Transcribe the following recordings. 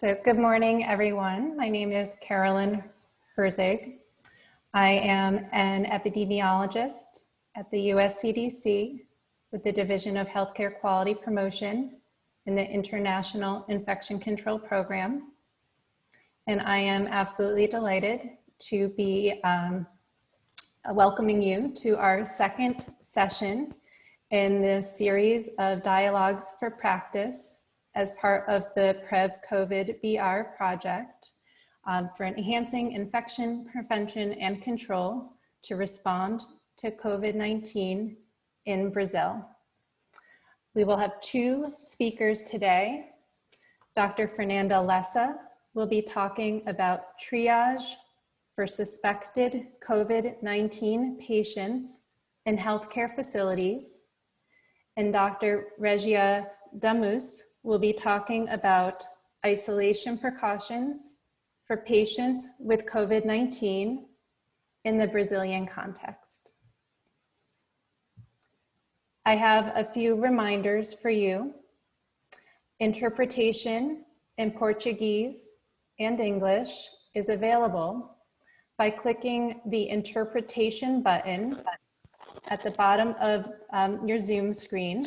So good morning, everyone. My name is Carolyn Herzig. I am an epidemiologist at the US CDC with the Division of Healthcare Quality Promotion in the International Infection Control Program. And I am absolutely delighted to be welcoming you to our second session in the series of Dialogues for Practice as part of the PrevCovid BR project for enhancing infection prevention and control to respond to COVID-19 in Brazil. We will have two speakers today. Dr. Fernanda Lessa will be talking about triage for suspected COVID-19 patients in healthcare facilities. And Dr. Regia Damus will be talking about isolation precautions for patients with COVID-19 in the Brazilian context. I have a few reminders for you. Interpretation in Portuguese and English is available by clicking the interpretation button at the bottom of your Zoom screen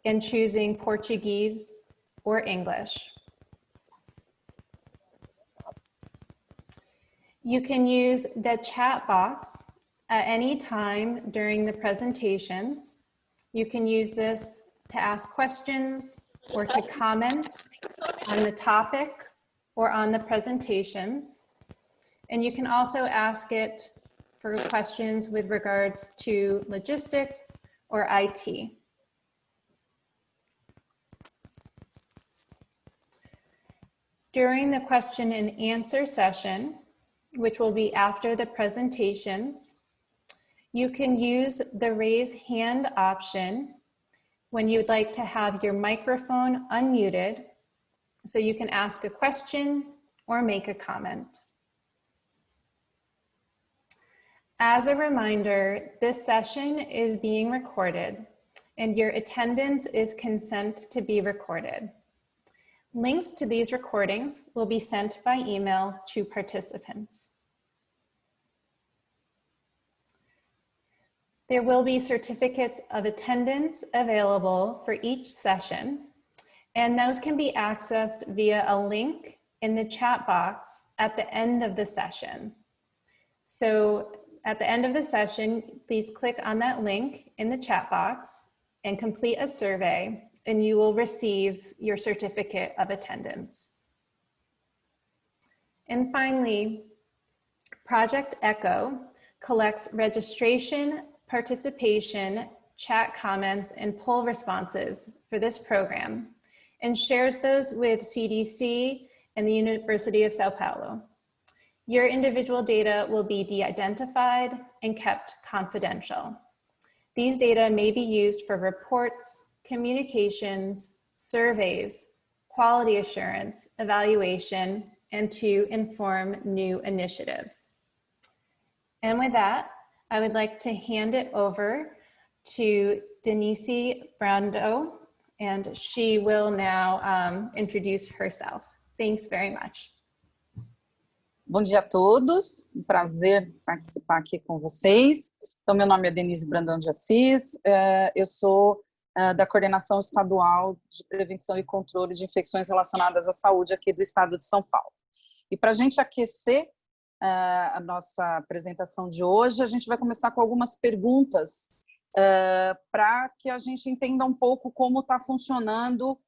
and choosing Portuguese or English. You can use the chat box at any time during the presentations. You can use this to ask questions or to comment on the topic or on the presentations. And you can also ask it for questions with regards to logistics or IT. During the question and answer session, which will be after the presentations, you can use the raise hand option when you'd like to have your microphone unmuted so you can ask a question or make a comment. As a reminder, this session is being recorded and your attendance is consent to be recorded. Links to these recordings will be sent by email to participants. There will be certificates of attendance available for each session, and those can be accessed via a link in the chat box at the end of the session. So at the end of the session, please click on that link in the chat box and complete a survey, and you will receive your certificate of attendance. And finally, Project ECHO collects registration, participation, chat comments, and poll responses for this program and shares those with CDC and the University of Sao Paulo. Your individual data will be de-identified and kept confidential. These data may be used for reports, communications, surveys, quality assurance, evaluation, and to inform new initiatives. And with that, I would like to hand it over to Denise Brando, and she will now introduce herself. Thanks very much. Bom dia a todos, um prazer participar aqui com vocês. Então, meu nome é Denise Brandão de Assis, eu sou da Coordenação Estadual de Prevenção e Controle de Infecções Relacionadas à Saúde aqui do Estado de São Paulo. E para a gente aquecer a nossa apresentação de hoje, a gente vai começar com algumas perguntas para que a gente entenda um pouco como está funcionando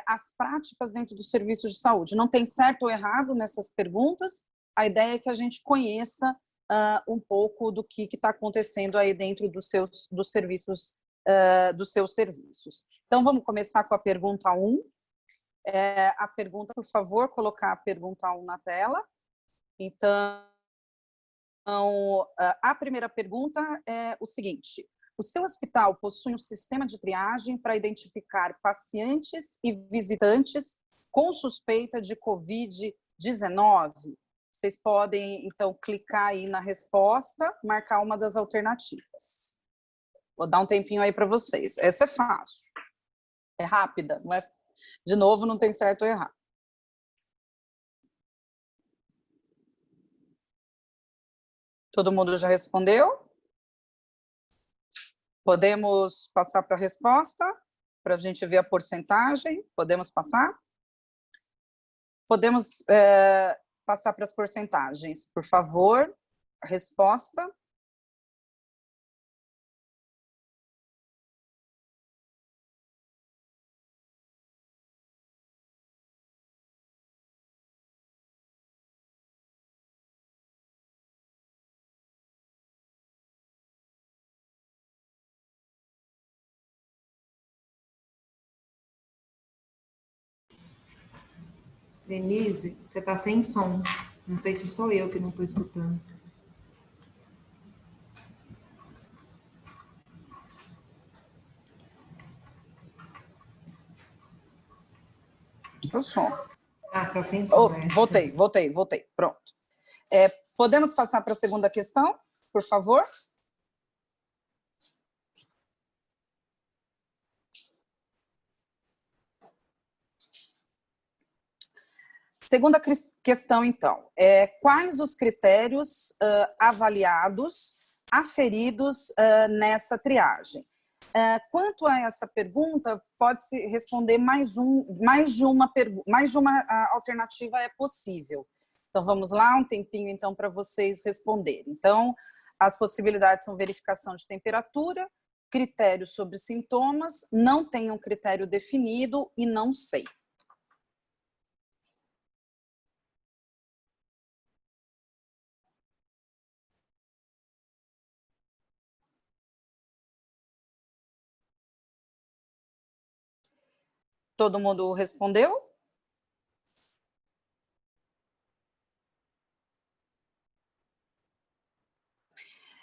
as práticas dentro dos serviços de saúde. Não tem certo ou errado nessas perguntas, a ideia é que a gente conheça um pouco do que está acontecendo aí dentro dos seus serviços. Então, vamos começar com a pergunta 1. A pergunta, por favor, colocar a pergunta 1 na tela. Então, a primeira pergunta é o seguinte: o seu hospital possui um sistema de triagem para identificar pacientes e visitantes com suspeita de COVID-19? Vocês podem, então, clicar aí na resposta, marcar uma das alternativas. Vou dar um tempinho aí para vocês. Essa é fácil. É rápida, não é? De novo, não tem certo ou errado. Todo mundo já respondeu? Podemos passar para a resposta? Para a gente ver a porcentagem? Podemos passar? Podemos passar para as porcentagens, por favor. A resposta. Denise, você está sem som. Não sei se sou eu que não estou escutando. O som. Ah, está sem som. Voltei. Pronto. Podemos passar para a segunda questão, por favor? Segunda questão, então. Quais os critérios avaliados, aferidos nessa triagem? Quanto a essa pergunta, pode-se responder mais de uma alternativa é possível. Então, vamos lá, um tempinho, então, para vocês responderem. Então, as possibilidades são verificação de temperatura, critérios sobre sintomas, não tem um critério definido e não sei. Todo mundo respondeu?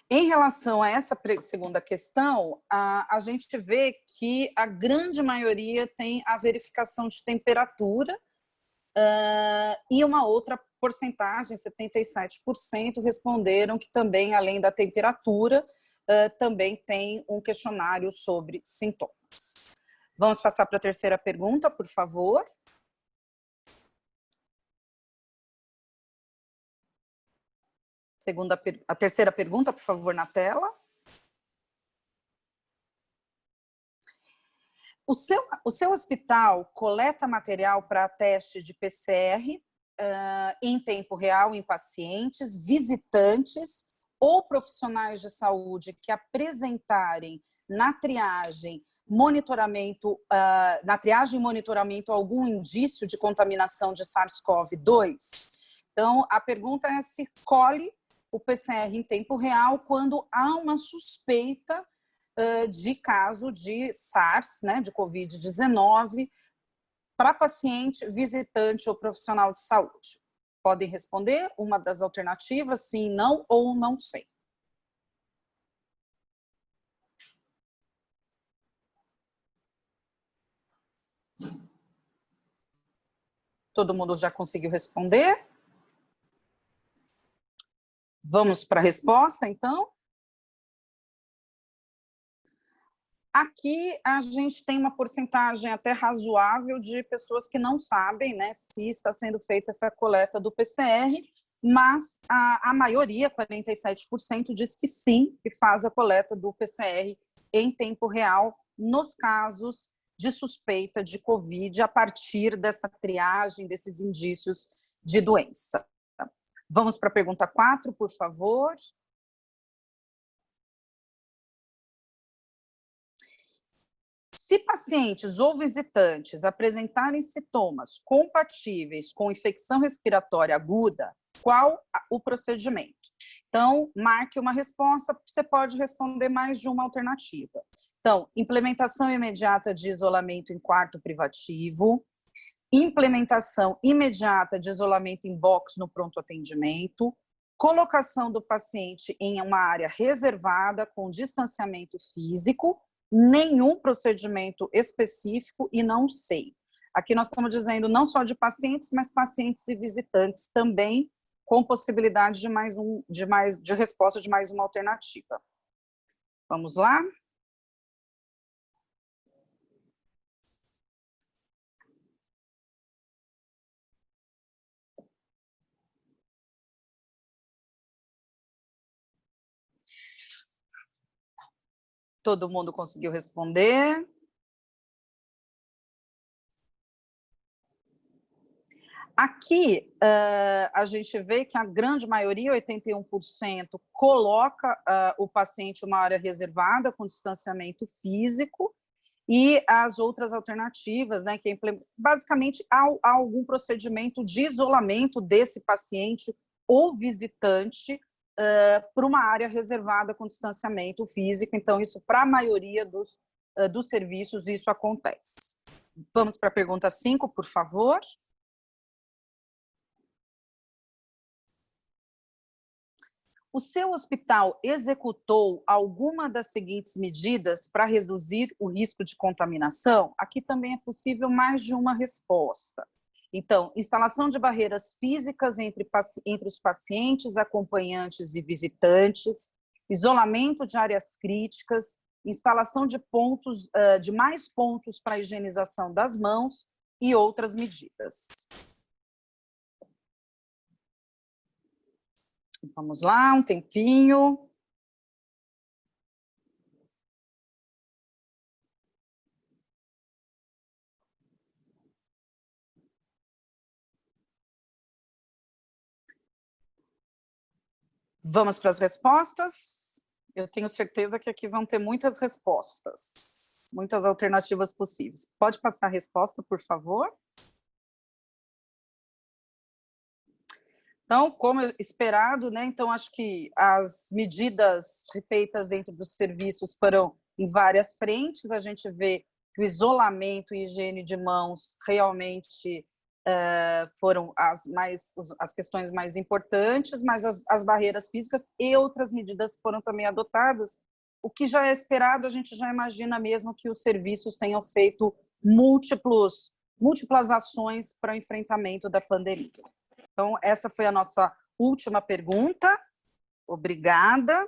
Em relação a essa segunda questão, a gente vê que a grande maioria tem a verificação de temperatura e uma outra porcentagem, 77%, responderam que também, além da temperatura, também tem um questionário sobre sintomas. Vamos passar para a terceira pergunta, por favor. A terceira pergunta, por favor, na tela. O seu hospital coleta material para teste de PCR em tempo real em pacientes, visitantes ou profissionais de saúde que apresentarem na triagem e monitoramento algum indício de contaminação de SARS-CoV-2? Então, a pergunta é se colhe o PCR em tempo real quando há uma suspeita de caso de SARS, né, de Covid-19, para paciente, visitante ou profissional de saúde. Podem responder uma das alternativas, sim, não ou não sei. Todo mundo já conseguiu responder? Vamos para a resposta, então? Aqui a gente tem uma porcentagem até razoável de pessoas que não sabem, né, se está sendo feita essa coleta do PCR, mas a maioria, 47%, diz que sim, que faz a coleta do PCR em tempo real nos casos de suspeita de Covid a partir dessa triagem, desses indícios de doença. Vamos para a pergunta 4, por favor. Se pacientes ou visitantes apresentarem sintomas compatíveis com infecção respiratória aguda, qual o procedimento? Então, marque uma resposta, você pode responder mais de uma alternativa. Então, implementação imediata de isolamento em quarto privativo, implementação imediata de isolamento em box no pronto atendimento, colocação do paciente em uma área reservada com distanciamento físico, nenhum procedimento específico e não sei. Aqui nós estamos dizendo não só de pacientes, mas pacientes e visitantes também, com possibilidade de resposta de mais uma alternativa. Vamos lá? Todo mundo conseguiu responder? Aqui, a gente vê que a grande maioria, 81%, coloca o paciente em uma área reservada com distanciamento físico, e as outras alternativas, né, que basicamente há algum procedimento de isolamento desse paciente ou visitante para uma área reservada com distanciamento físico. Então, isso para a maioria dos serviços, isso acontece. Vamos para a pergunta 5, por favor. O seu hospital executou alguma das seguintes medidas para reduzir o risco de contaminação? Aqui também é possível mais de uma resposta. Então, instalação de barreiras físicas entre os pacientes, acompanhantes e visitantes, isolamento de áreas críticas, instalação de de mais pontos para a higienização das mãos e outras medidas. Vamos lá, um tempinho. Vamos para as respostas? Eu tenho certeza que aqui vão ter muitas respostas, muitas alternativas possíveis. Pode passar a resposta, por favor? Então, como esperado, né? Então, acho que as medidas feitas dentro dos serviços foram em várias frentes. A gente vê que o isolamento e higiene de mãos realmente foram as questões mais importantes, mas as barreiras físicas e outras medidas foram também adotadas. O que já é esperado, a gente já imagina mesmo que os serviços tenham feito múltiplas ações para o enfrentamento da pandemia. Então, essa foi a nossa última pergunta. Obrigada.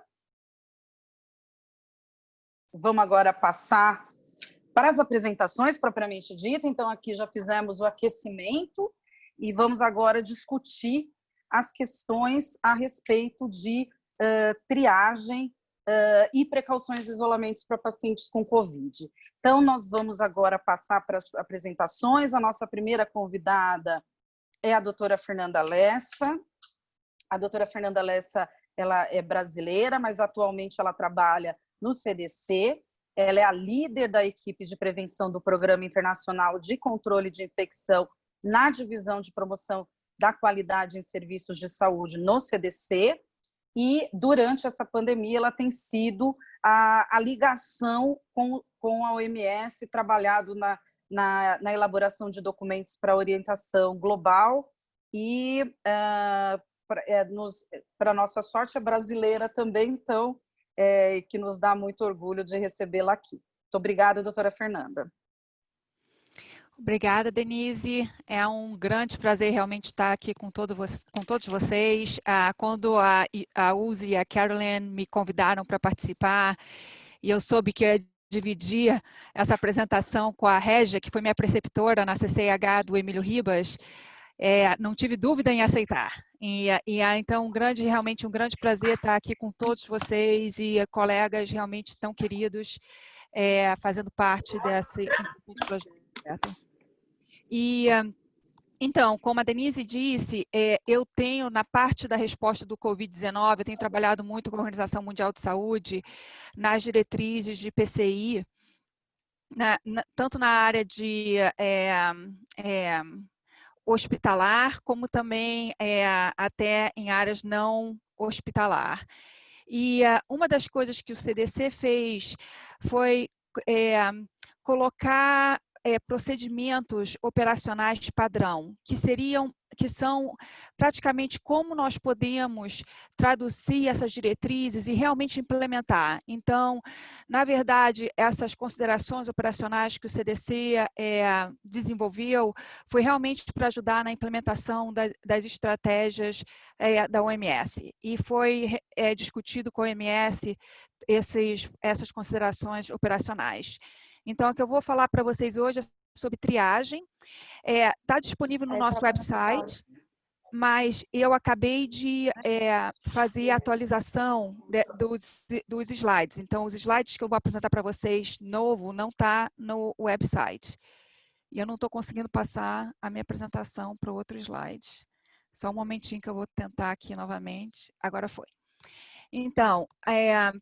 Vamos agora passar para as apresentações propriamente dita. Então, aqui já fizemos o aquecimento e vamos agora discutir as questões a respeito de triagem e precauções de isolamento para pacientes com Covid. Então, nós vamos agora passar para as apresentações. A nossa primeira convidada é a doutora Fernanda Lessa. A doutora Fernanda Lessa, ela é brasileira, mas atualmente ela trabalha no CDC. Ela é a líder da equipe de prevenção do Programa Internacional de Controle de Infecção na Divisão de Promoção da Qualidade em Serviços de Saúde no CDC. E, durante essa pandemia, ela tem sido a ligação com a OMS, trabalhado na elaboração de documentos para orientação global e, para nossa sorte, é brasileira também, então, que nos dá muito orgulho de recebê-la aqui. Muito obrigada, doutora Fernanda. Obrigada, Denise. É um grande prazer realmente estar aqui com todos vocês. Quando a Uzi e a Carolyn me convidaram para participar, e eu soube que eu ia dividir essa apresentação com a Régia, que foi minha preceptora na CCIH do Emílio Ribas, não tive dúvida em aceitar. Então, realmente um grande prazer estar aqui com todos vocês e colegas realmente tão queridos, fazendo parte desse importante projeto. Então, como a Denise disse, eu tenho, na parte da resposta do Covid-19, eu tenho trabalhado muito com a Organização Mundial de Saúde, nas diretrizes de PCI, tanto na área de hospitalar, como também até em áreas não hospitalar. E uma das coisas que o CDC fez foi colocar procedimentos operacionais padrão, que são praticamente como nós podemos traduzir essas diretrizes e realmente implementar. Então, na verdade, essas considerações operacionais que o CDC desenvolveu foi realmente para ajudar na implementação das estratégias da OMS. E foi discutido com a OMS essas considerações operacionais. Então, o que eu vou falar para vocês hoje é sobre triagem. Está disponível no nosso website, mas eu acabei de fazer a atualização dos slides. Então, os slides que eu vou apresentar para vocês, novo, não está no website. E eu não estou conseguindo passar a minha apresentação para o outro slide. Só um momentinho que eu vou tentar aqui novamente. Agora foi. Então,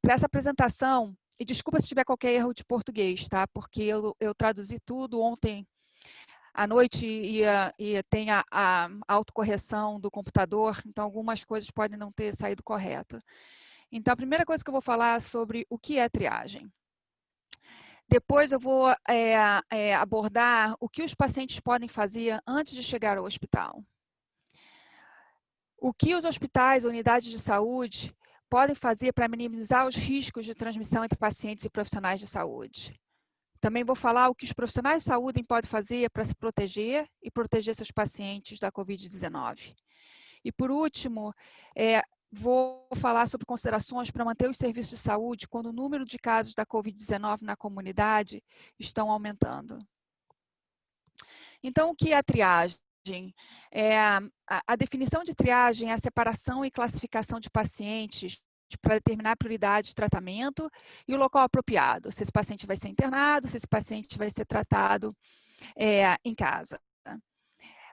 para essa apresentação, e desculpa se tiver qualquer erro de português, tá? Porque eu traduzi tudo ontem à noite e tem a autocorreção do computador, então algumas coisas podem não ter saído correto. Então, a primeira coisa que eu vou falar é sobre o que é triagem. Depois eu vou abordar o que os pacientes podem fazer antes de chegar ao hospital. O que os hospitais, unidades de saúde, podem fazer para minimizar os riscos de transmissão entre pacientes e profissionais de saúde. Também vou falar o que os profissionais de saúde podem fazer para se proteger e proteger seus pacientes da Covid-19. E, por último, vou falar sobre considerações para manter os serviços de saúde quando o número de casos da Covid-19 na comunidade estão aumentando. Então, o que é a triagem? A definição de triagem é a separação e classificação de pacientes para determinar a prioridade de tratamento e o local apropriado, se esse paciente vai ser internado, se esse paciente vai ser tratado em casa.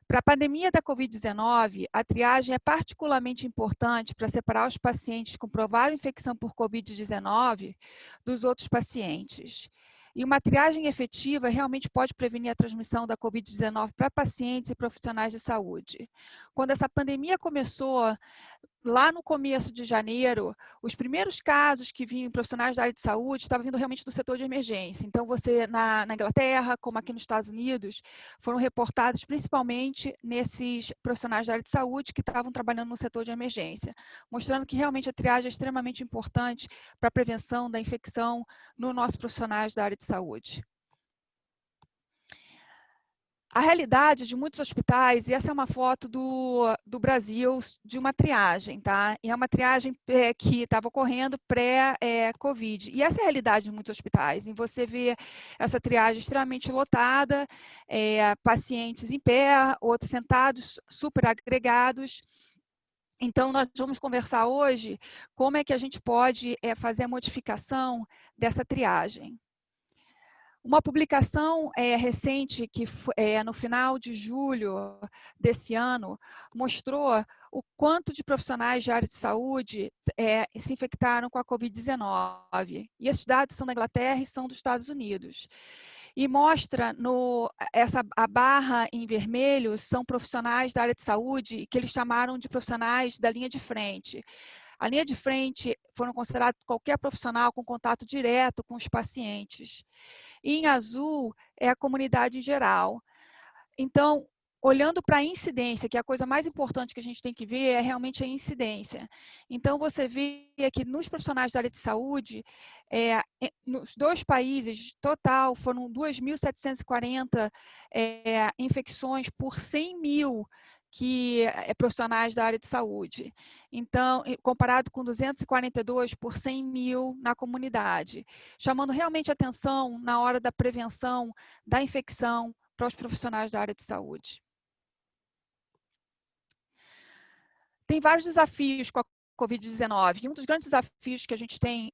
Para a pandemia da Covid-19, a triagem é particularmente importante para separar os pacientes com provável infecção por Covid-19 dos outros pacientes. E uma triagem efetiva realmente pode prevenir a transmissão da Covid-19 para pacientes e profissionais de saúde. Quando essa pandemia começou, lá no começo de janeiro, os primeiros casos que vinham em profissionais da área de saúde estavam vindo realmente do setor de emergência. Então, na Inglaterra, como aqui nos Estados Unidos, foram reportados principalmente nesses profissionais da área de saúde que estavam trabalhando no setor de emergência, mostrando que realmente a triagem é extremamente importante para a prevenção da infecção nos nossos profissionais da área de saúde. A realidade de muitos hospitais, e essa é uma foto do Brasil de uma triagem, tá? E é uma triagem que estava ocorrendo pré-Covid. E essa é a realidade de muitos hospitais. E você vê essa triagem extremamente lotada, pacientes em pé, outros sentados, super agregados. Então, nós vamos conversar hoje como é que a gente pode fazer a modificação dessa triagem. Uma publicação recente, que no final de julho desse ano, mostrou o quanto de profissionais de área de saúde se infectaram com a Covid-19. E esses dados são da Inglaterra e são dos Estados Unidos. E mostra, a barra em vermelho, são profissionais da área de saúde que eles chamaram de profissionais da linha de frente. A linha de frente foram considerados qualquer profissional com contato direto com os pacientes. E em azul é a comunidade em geral. Então, olhando para a incidência, que é a coisa mais importante que a gente tem que ver é realmente a incidência. Então, você vê que nos profissionais da área de saúde, nos 2 países, total, foram 2.740 infecções por 100 mil profissionais da área de saúde. Então, comparado com 242 por 100 mil na comunidade, chamando realmente atenção na hora da prevenção da infecção para os profissionais da área de saúde. Tem vários desafios com a Covid-19, e um dos grandes desafios que a gente tem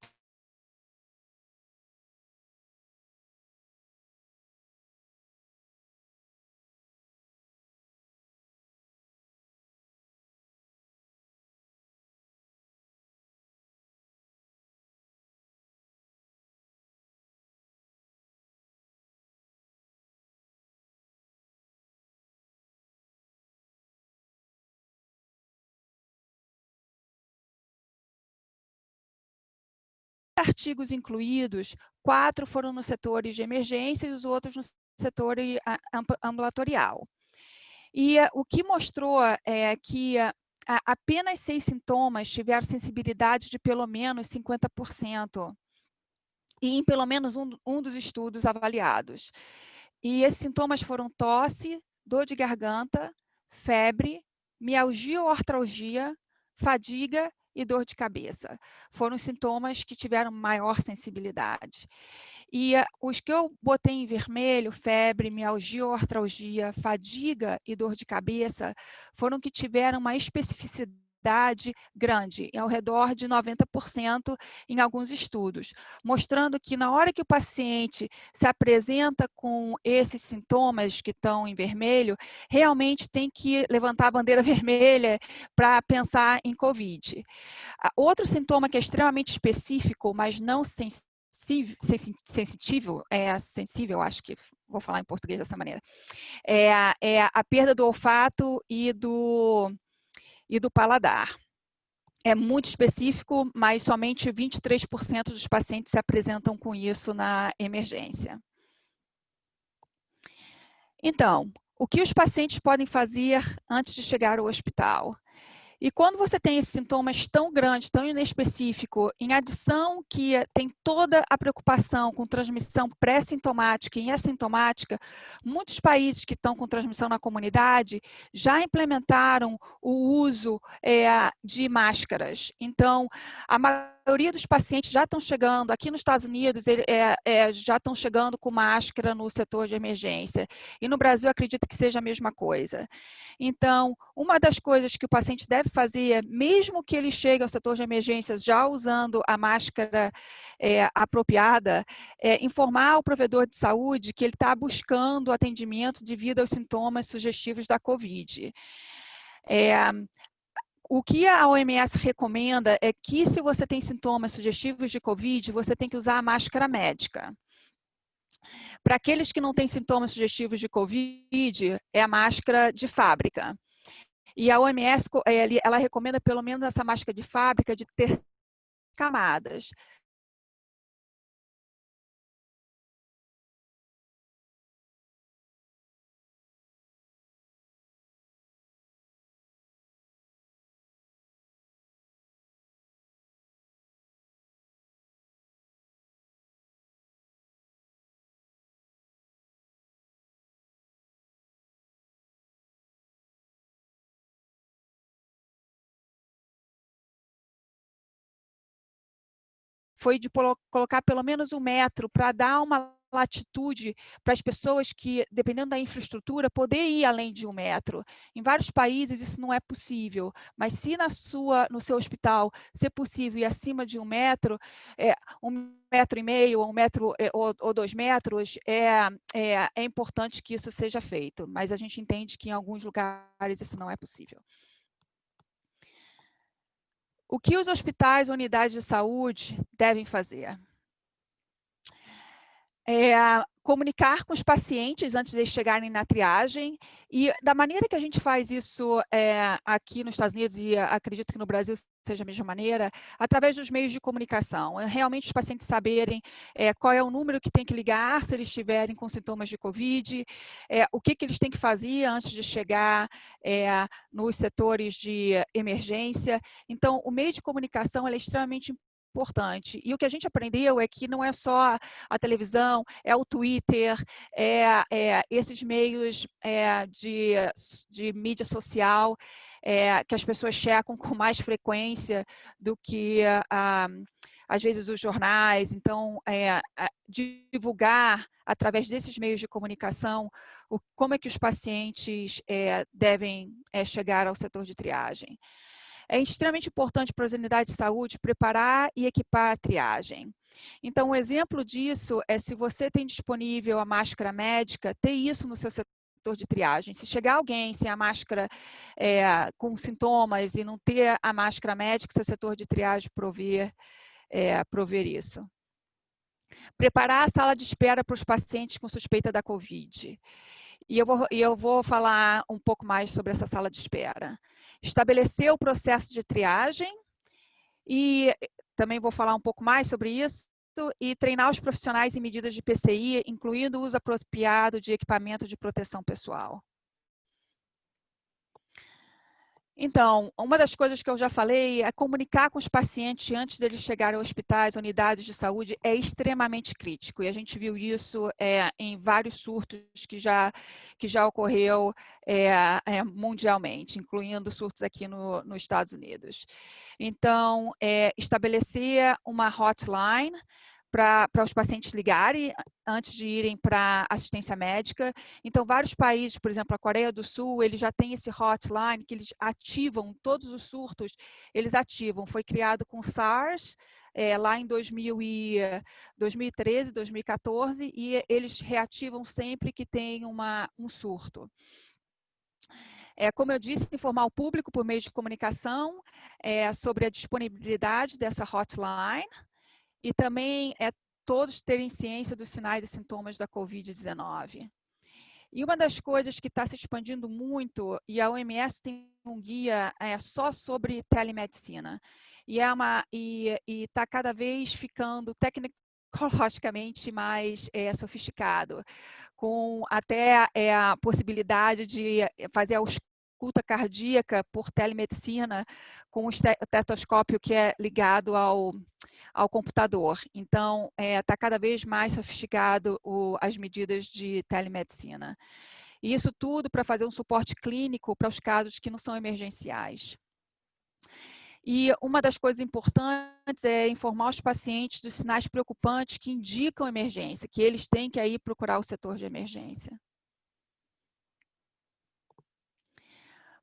artigos incluídos, 4 foram nos setores de emergência e os outros no setor ambulatorial. E o que mostrou é que apenas 6 sintomas tiveram sensibilidade de pelo menos 50%, e em pelo menos um dos estudos avaliados. E esses sintomas foram tosse, dor de garganta, febre, mialgia ou artralgia, fadiga e dor de cabeça. Foram os sintomas que tiveram maior sensibilidade. E os que eu botei em vermelho, febre, mialgia ou artralgia, fadiga e dor de cabeça, foram que tiveram uma especificidade grande, ao redor de 90% em alguns estudos, mostrando que na hora que o paciente se apresenta com esses sintomas que estão em vermelho, realmente tem que levantar a bandeira vermelha para pensar em COVID. Outro sintoma que é extremamente específico, mas não sensível, acho que vou falar em português dessa maneira, é a perda do olfato e do paladar. É muito específico, mas somente 23% dos pacientes se apresentam com isso na emergência. Então, o que os pacientes podem fazer antes de chegar ao hospital? E quando você tem esses sintomas tão grandes, tão inespecíficos, em adição que tem toda a preocupação com transmissão pré-sintomática e assintomática, muitos países que estão com transmissão na comunidade já implementaram o uso de máscaras. Então, a maioria dos pacientes já estão chegando, aqui nos Estados Unidos, já estão chegando com máscara no setor de emergência. E no Brasil, acredito que seja a mesma coisa. Então, uma das coisas que o paciente deve fazer, mesmo que ele chegue ao setor de emergências já usando a máscara apropriada, é informar o provedor de saúde que ele está buscando atendimento devido aos sintomas sugestivos da COVID. O que a OMS recomenda é que, se você tem sintomas sugestivos de COVID, você tem que usar a máscara médica. Para aqueles que não têm sintomas sugestivos de COVID, é a máscara de fábrica. E a OMS, ela recomenda pelo menos essa máscara de fábrica de ter camadas. Foi de colocar pelo menos 1 metro para dar uma latitude para as pessoas que, dependendo da infraestrutura, poder ir além de 1 metro. Em vários países isso não é possível, mas se no seu hospital ser possível ir acima de 1 metro, 1,5 metro, ou 1 metro ou 2 metros, é importante que isso seja feito, mas a gente entende que em alguns lugares isso não é possível. O que os hospitais ou unidades de saúde devem fazer? Comunicar com os pacientes antes de eles chegarem na triagem, e da maneira que a gente faz isso aqui nos Estados Unidos, e acredito que no Brasil seja a mesma maneira, através dos meios de comunicação. Realmente os pacientes saberem qual é o número que tem que ligar se eles estiverem com sintomas de COVID, o que eles têm que fazer antes de chegar nos setores de emergência. Então, o meio de comunicação é extremamente importante. E o que a gente aprendeu é que não é só a televisão, é o Twitter, esses meios de mídia social que as pessoas checam com mais frequência do que, às vezes, os jornais. Então, divulgar através desses meios de comunicação como é que os pacientes devem chegar ao setor de triagem. É extremamente importante para as unidades de saúde preparar e equipar a triagem. Então, um exemplo disso é, se você tem disponível a máscara médica, ter isso no seu setor de triagem. Se chegar alguém sem a máscara com sintomas e não ter a máscara médica, seu setor de triagem prover isso. Preparar a sala de espera para os pacientes com suspeita da COVID. E eu vou falar um pouco mais sobre essa sala de espera. Estabelecer o processo de triagem, e também vou falar um pouco mais sobre isso, e treinar os profissionais em medidas de PCI, incluindo o uso apropriado de equipamento de proteção pessoal. Então, uma das coisas que eu já falei é comunicar com os pacientes antes deles chegarem a hospitais, unidades de saúde, é extremamente crítico. E a gente viu isso em vários surtos que já ocorreu mundialmente, incluindo surtos aqui nos Estados Unidos. Então, estabelecer uma hotline para os pacientes ligarem antes de irem para assistência médica. Então, vários países, por exemplo, a Coreia do Sul, eles já têm esse hotline que eles ativam, todos os surtos, eles ativam. Foi criado com SARS, lá em 2013, 2014, e eles reativam sempre que tem um surto. Como eu disse, informar o público por meio de comunicação sobre a disponibilidade dessa hotline e também todos terem ciência dos sinais e sintomas da Covid-19. E uma das coisas que está se expandindo muito, e a OMS tem um guia só sobre telemedicina, e está cada vez ficando tecnologicamente mais sofisticado, com até a possibilidade de fazer a ausculta cardíaca por telemedicina com o estetoscópio que é ligado ao computador. Então, está cada vez mais sofisticado as medidas de telemedicina. E isso tudo para fazer um suporte clínico para os casos que não são emergenciais. E uma das coisas importantes é informar os pacientes dos sinais preocupantes que indicam emergência, que eles têm que ir procurar o setor de emergência.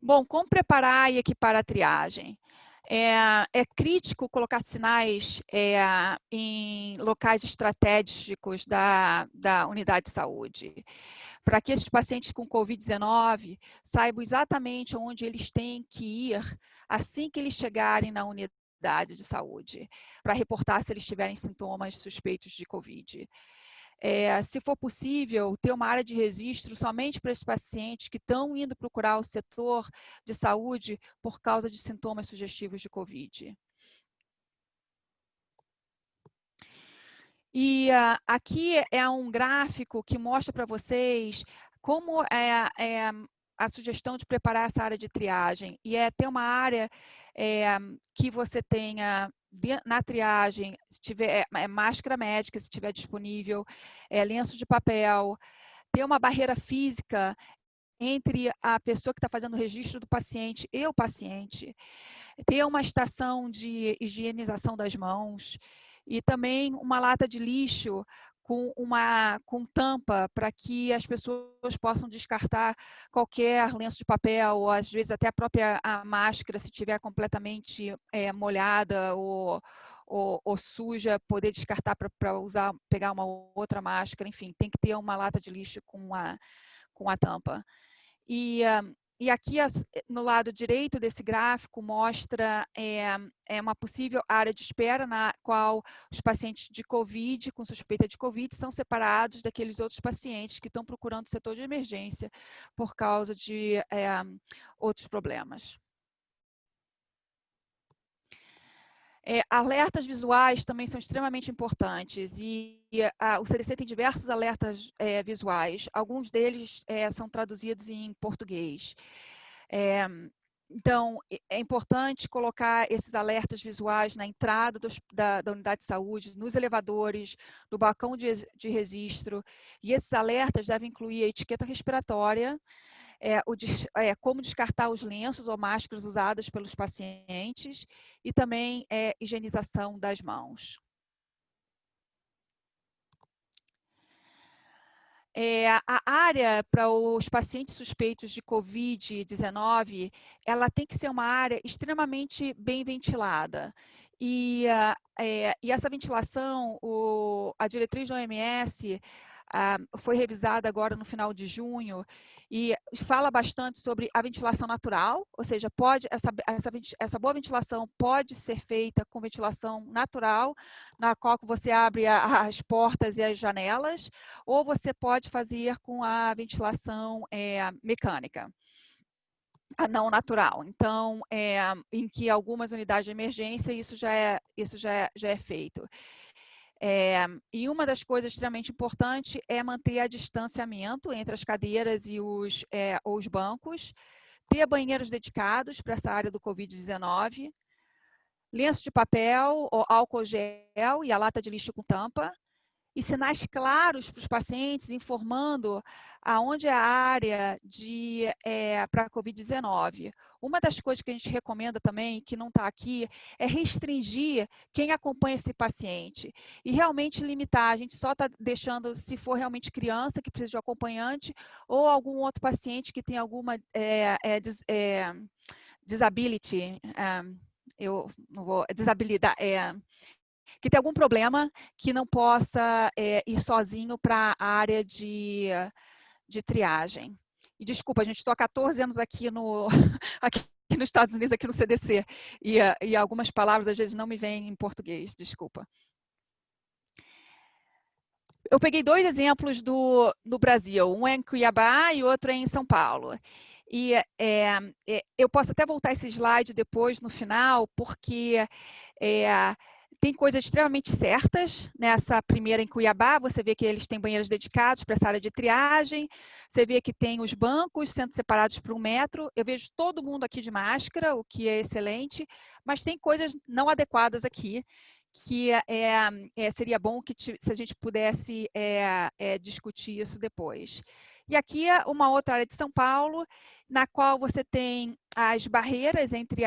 Bom, como preparar e equipar a triagem? É crítico colocar sinais em locais estratégicos da unidade de saúde, para que esses pacientes com Covid-19 saibam exatamente onde eles têm que ir assim que eles chegarem na unidade de saúde, para reportar se eles tiverem sintomas suspeitos de Covid. Se for possível, ter uma área de registro somente para esses pacientes que estão indo procurar o setor de saúde por causa de sintomas sugestivos de Covid. E aqui é um gráfico que mostra para vocês como a sugestão de preparar essa área de triagem. E ter uma área que você tenha na triagem, se tiver máscara médica, se tiver disponível, lenço de papel, ter uma barreira física entre a pessoa que está fazendo o registro do paciente e o paciente, ter uma estação de higienização das mãos e também uma lata de lixo com tampa para que as pessoas possam descartar qualquer lenço de papel ou às vezes até a máscara, se estiver completamente molhada ou suja, poder descartar para usar, pegar uma outra máscara, enfim, tem que ter uma lata de lixo com a tampa. E aqui no lado direito desse gráfico mostra uma possível área de espera na qual os pacientes de Covid, com suspeita de Covid, são separados daqueles outros pacientes que estão procurando o setor de emergência por causa de outros problemas. Alertas visuais também são extremamente importantes e o CDC tem diversos alertas visuais. Alguns deles são traduzidos em português. Então, é importante colocar esses alertas visuais na entrada da unidade de saúde, nos elevadores, no balcão de registro. E esses alertas devem incluir a etiqueta respiratória, como descartar os lenços ou máscaras usadas pelos pacientes e também higienização das mãos. A área para os pacientes suspeitos de Covid-19, ela tem que ser uma área extremamente bem ventilada. E essa ventilação, a diretriz da OMS foi revisada agora no final de junho e fala bastante sobre a ventilação natural, ou seja, essa boa ventilação pode ser feita com ventilação natural, na qual você abre as portas e as janelas, ou você pode fazer com a ventilação mecânica, a não natural. Então, em que algumas unidades de emergência isso já é feito. E uma das coisas extremamente importantes é manter a distanciamento entre as cadeiras e os bancos, ter banheiros dedicados para essa área do Covid-19, lenço de papel, álcool gel e a lata de lixo com tampa, e sinais claros para os pacientes, informando aonde é a área para a Covid-19. Uma das coisas que a gente recomenda também, que não está aqui, é restringir quem acompanha esse paciente e realmente limitar. A gente só está deixando, se for realmente criança que precisa de um acompanhante ou algum outro paciente que tem alguma disability, desabilidade, que tem algum problema que não possa ir sozinho para a área de triagem. E desculpa, a gente estou há 14 anos aqui, aqui nos Estados Unidos, aqui no CDC, e algumas palavras às vezes não me vêm em português, desculpa. Eu peguei 2 exemplos do Brasil, um é em Cuiabá e outro é em São Paulo. E eu posso até voltar esse slide depois, no final, porque tem coisas extremamente certas. Nessa primeira em Cuiabá, você vê que eles têm banheiros dedicados para essa área de triagem, você vê que tem os bancos sendo separados por 1 metro, eu vejo todo mundo aqui de máscara, o que é excelente, mas tem coisas não adequadas aqui, que seria bom que se a gente pudesse discutir isso depois. E aqui é uma outra área de São Paulo, na qual você tem as barreiras entre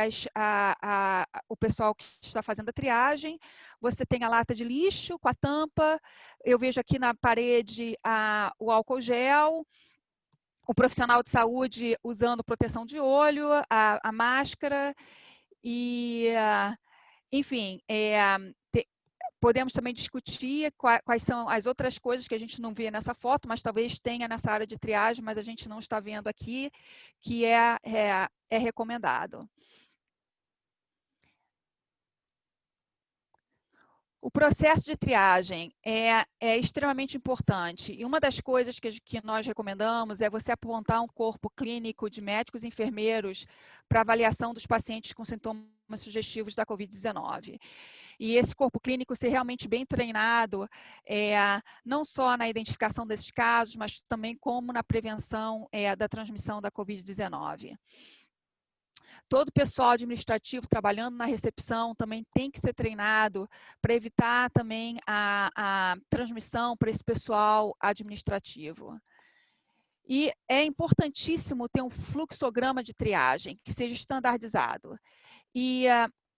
o pessoal que está fazendo a triagem, você tem a lata de lixo com a tampa, eu vejo aqui na parede o álcool gel, o profissional de saúde usando proteção de olho, a máscara, e, enfim, podemos também discutir quais são as outras coisas que a gente não vê nessa foto, mas talvez tenha nessa área de triagem, mas a gente não está vendo aqui, que é recomendado. O processo de triagem é extremamente importante. E uma das coisas que nós recomendamos é você apontar um corpo clínico de médicos e enfermeiros para avaliação dos pacientes com sintomas sugestivos da Covid-19. E esse corpo clínico ser realmente bem treinado, não só na identificação desses casos, mas também como na prevenção da transmissão da Covid-19. Todo o pessoal administrativo trabalhando na recepção também tem que ser treinado para evitar também a transmissão para esse pessoal administrativo. E é importantíssimo ter um fluxograma de triagem que seja estandardizado. E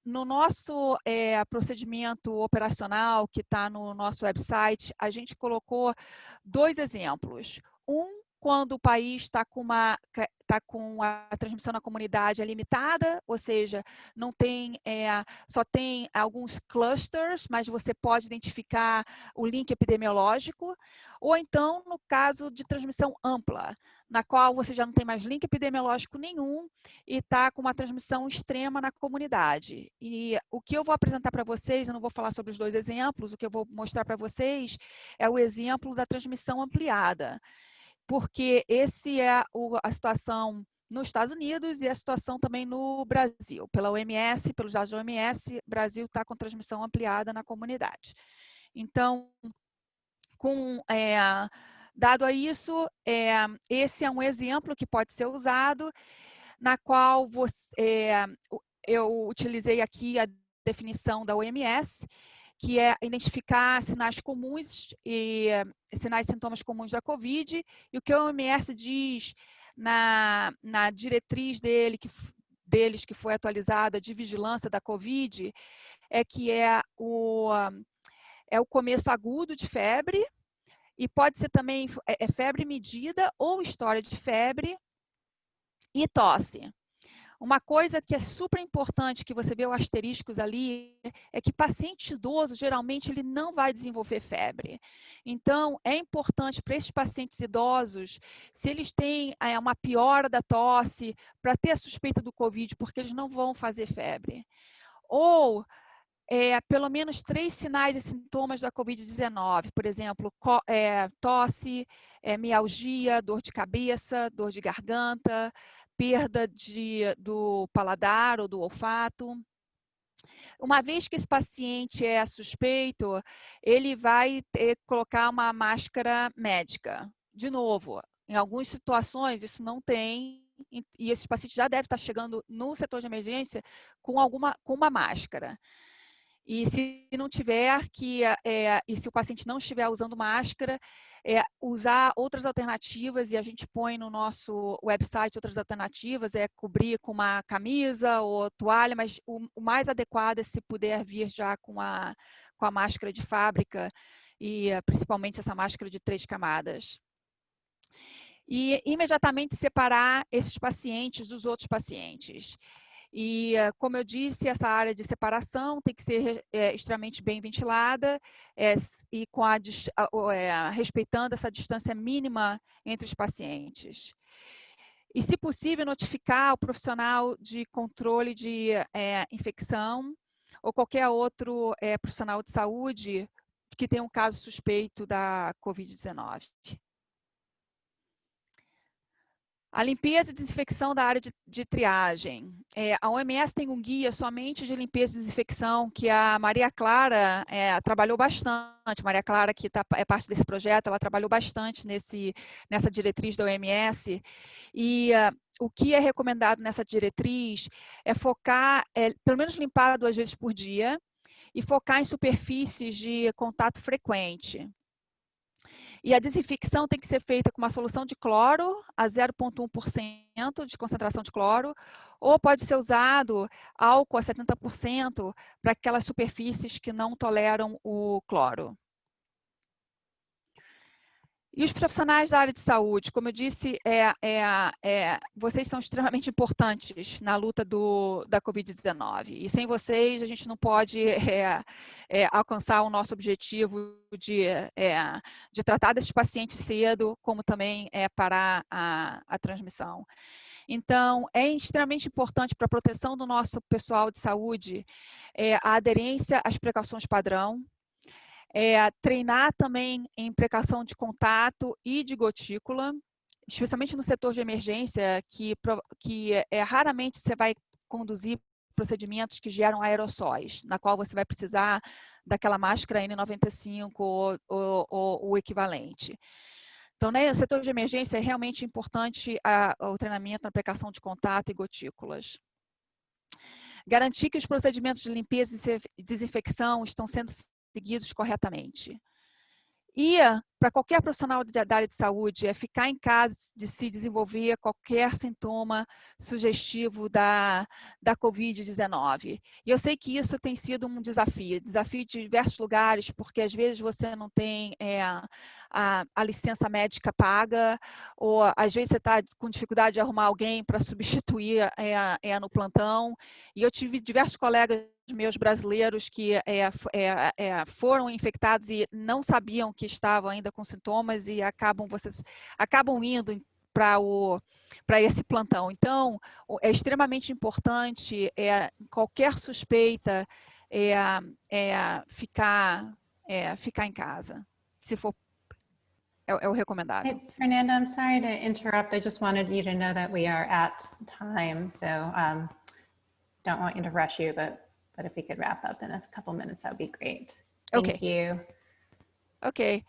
no nosso procedimento operacional, que está no nosso website, a gente colocou 2 exemplos. Quando o país está com a transmissão na comunidade limitada, ou seja, não tem, só tem alguns clusters, mas você pode identificar o link epidemiológico, ou então no caso de transmissão ampla, na qual você já não tem mais link epidemiológico nenhum e está com uma transmissão extrema na comunidade. E o que eu vou apresentar para vocês, eu não vou falar sobre os 2 exemplos, o que eu vou mostrar para vocês é o exemplo da transmissão ampliada, porque esse é a situação nos Estados Unidos e a situação também no Brasil. Pela OMS, pelos dados da OMS, o Brasil está com transmissão ampliada na comunidade. Então, dado a isso, esse é um exemplo que pode ser usado, na qual eu utilizei aqui a definição da OMS, que é identificar sinais comuns e sinais e sintomas comuns da COVID, e o que a OMS diz na diretriz deles, que foi atualizada, de vigilância da COVID, é que é o começo agudo de febre, e pode ser também febre medida ou história de febre e tosse. Uma coisa que é super importante, que você vê os asteriscos ali, é que paciente idoso, geralmente, ele não vai desenvolver febre. Então, é importante para esses pacientes idosos, se eles têm uma piora da tosse, para ter a suspeita do COVID, porque eles não vão fazer febre. Ou pelo menos 3 sinais e sintomas da Covid-19, por exemplo, tosse, mialgia, dor de cabeça, dor de garganta, perda do paladar ou do olfato. Uma vez que esse paciente é suspeito, ele vai colocar uma máscara médica. De novo, em algumas situações isso não tem, e esse paciente já deve estar chegando no setor de emergência com uma máscara. E se não tiver, e se o paciente não estiver usando máscara, usar outras alternativas, e a gente põe no nosso website outras alternativas, cobrir com uma camisa ou toalha, mas o mais adequado é se puder vir já com a máscara de fábrica, e principalmente essa máscara de 3 camadas. E imediatamente separar esses pacientes dos outros pacientes. E, como eu disse, essa área de separação tem que ser extremamente bem ventilada e respeitando essa distância mínima entre os pacientes. E, se possível, notificar o profissional de controle de infecção ou qualquer outro profissional de saúde que tenha um caso suspeito da Covid-19. A limpeza e desinfecção da área de triagem. A OMS tem um guia somente de limpeza e desinfecção que a Maria Clara trabalhou bastante. Maria Clara, que é parte desse projeto, ela trabalhou bastante nessa diretriz da OMS. E o que é recomendado nessa diretriz é focar, pelo menos limpar 2 vezes por dia e focar em superfícies de contato frequente. E a desinfecção tem que ser feita com uma solução de cloro a 0,1% de concentração de cloro, ou pode ser usado álcool a 70% para aquelas superfícies que não toleram o cloro. E os profissionais da área de saúde, como eu disse, vocês são extremamente importantes na luta da Covid-19. E sem vocês, a gente não pode alcançar o nosso objetivo de tratar desses pacientes cedo, como também parar a transmissão. Então, é extremamente importante para a proteção do nosso pessoal de saúde a aderência às precauções padrão, treinar também em precaução de contato e de gotícula, especialmente no setor de emergência, que raramente você vai conduzir procedimentos que geram aerossóis, na qual você vai precisar daquela máscara N95 ou o equivalente. Então, no setor de emergência é realmente importante o treinamento na precaução de contato e gotículas. Garantir que os procedimentos de limpeza e desinfecção estão sendo seguidos corretamente. E para qualquer profissional da área de saúde ficar em casa de se desenvolver qualquer sintoma sugestivo da Covid-19. E eu sei que isso tem sido um desafio de diversos lugares, porque às vezes você não tem a licença médica paga, ou às vezes você está com dificuldade de arrumar alguém para substituir no plantão. E eu tive diversos colegas meus brasileiros que foram infectados e não sabiam que estavam ainda com sintomas e vocês acabam indo para esse plantão. Então, é extremamente importante qualquer suspeita ficar em casa, se for o recomendável. Hey, Fernanda, I'm sorry to interrupt. I just wanted you to know that we are at time, so don't want you to rush you, but if we could wrap up in a couple minutes, that would be great. Thank you. Ok.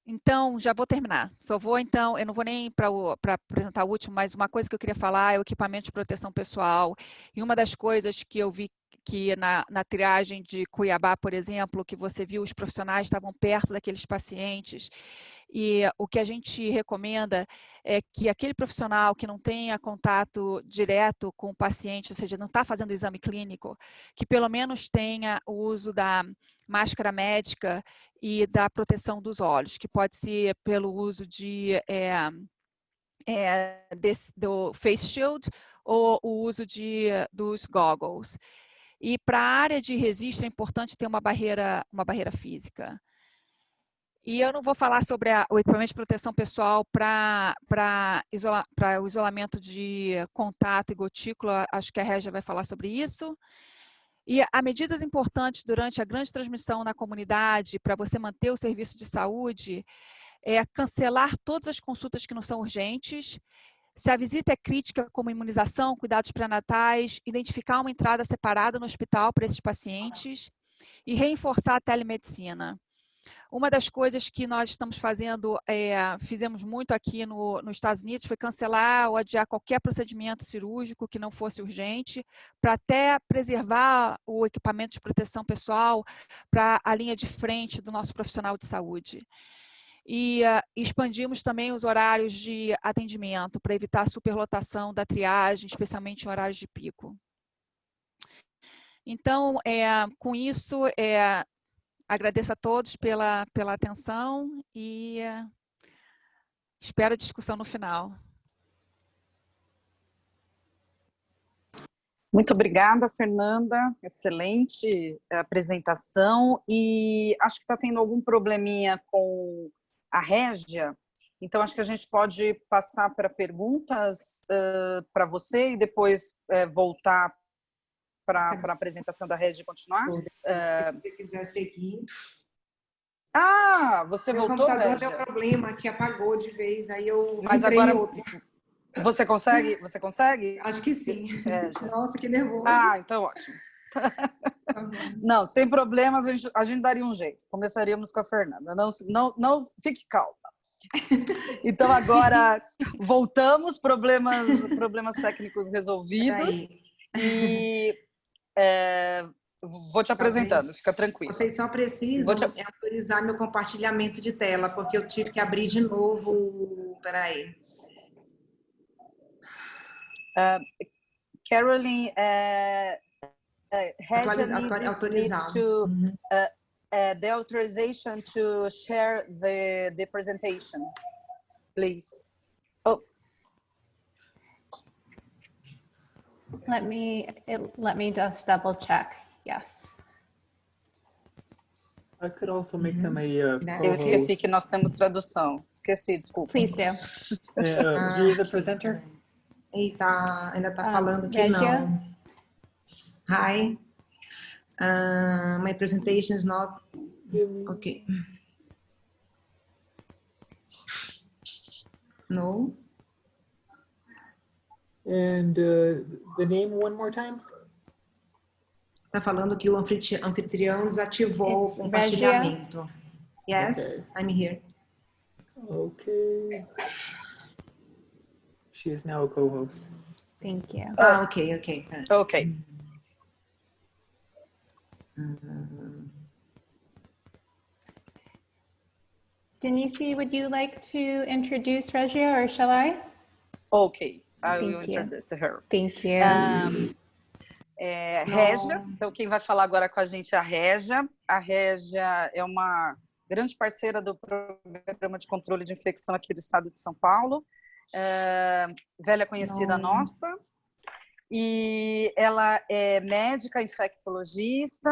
Então, já vou terminar. Eu não vou nem para apresentar o último, mas uma coisa que eu queria falar é o equipamento de proteção pessoal. E uma das coisas que eu vi que na triagem de Cuiabá, por exemplo, que você viu, os profissionais estavam perto daqueles pacientes. E o que a gente recomenda é que aquele profissional que não tenha contato direto com o paciente, ou seja, não está fazendo o exame clínico, que pelo menos tenha o uso da máscara médica e da proteção dos olhos, que pode ser pelo uso do face shield ou o uso dos goggles. E para a área de registro é importante ter uma barreira física. E eu não vou falar sobre o equipamento de proteção pessoal para o isolamento de contato e gotícula, acho que a Régia vai falar sobre isso. E há medidas importantes durante a grande transmissão na comunidade para você manter o serviço de saúde, cancelar todas as consultas que não são urgentes. Se a visita é crítica, como imunização, cuidados pré-natais, identificar uma entrada separada no hospital para esses pacientes e reforçar a telemedicina. Uma das coisas que nós estamos fazendo, fizemos muito aqui nos Estados Unidos, foi cancelar ou adiar qualquer procedimento cirúrgico que não fosse urgente, para até preservar o equipamento de proteção pessoal para a linha de frente do nosso profissional de saúde. E expandimos também os horários de atendimento para evitar a superlotação da triagem, especialmente em horários de pico. Então, com isso, agradeço a todos pela atenção e espero a discussão no final. Muito obrigada, Fernanda. Excelente apresentação. E acho que está tendo algum probleminha com a Régia. Então, acho que a gente pode passar para perguntas para você e depois voltar para a apresentação da Régia e continuar. Se você quiser seguir. Ah, você Meu voltou, computador Régia? deu problema, que apagou de vez, aí eu Mas entrei agora em outro. Você consegue? Você consegue? Acho que sim. Régia. Nossa, que nervoso. Ah, então ótimo. Tá bom. Não, sem problemas, a gente daria um jeito. Começaríamos com a Fernanda. Não fique calma. Então, agora, voltamos, problemas técnicos resolvidos. E vou te apresentando, fica tranquila. Vocês só precisam autorizar meu compartilhamento de tela, porque eu tive que abrir de novo. Peraí. Caroline, autorizar. needs to, the authorization to share the presentation, please. Oh. Let me just double check. Yes. I could also make them a Eu co-host. esqueci que nós temos tradução. Esqueci, desculpa. Please do. You're the presenter? Eita, ainda tá falando que Régia? não. Hi. My presentation is not... Okay. No. And the name one more time? Tá falando que o anfitrião desativou It's o compartilhamento. Yes, Okay. I'm here. Okay. She is now a co-host. Thank you. Ok. Ok. Denise, would you like to introduce Regia, or shall I? Ok. I will Thank you. introduce her. Thank you. Régia, então quem vai falar agora com a gente é a Régia. A Régia é uma grande parceira do Programa de Controle de Infecção aqui do estado de São Paulo, velha conhecida nossa, e ela é médica infectologista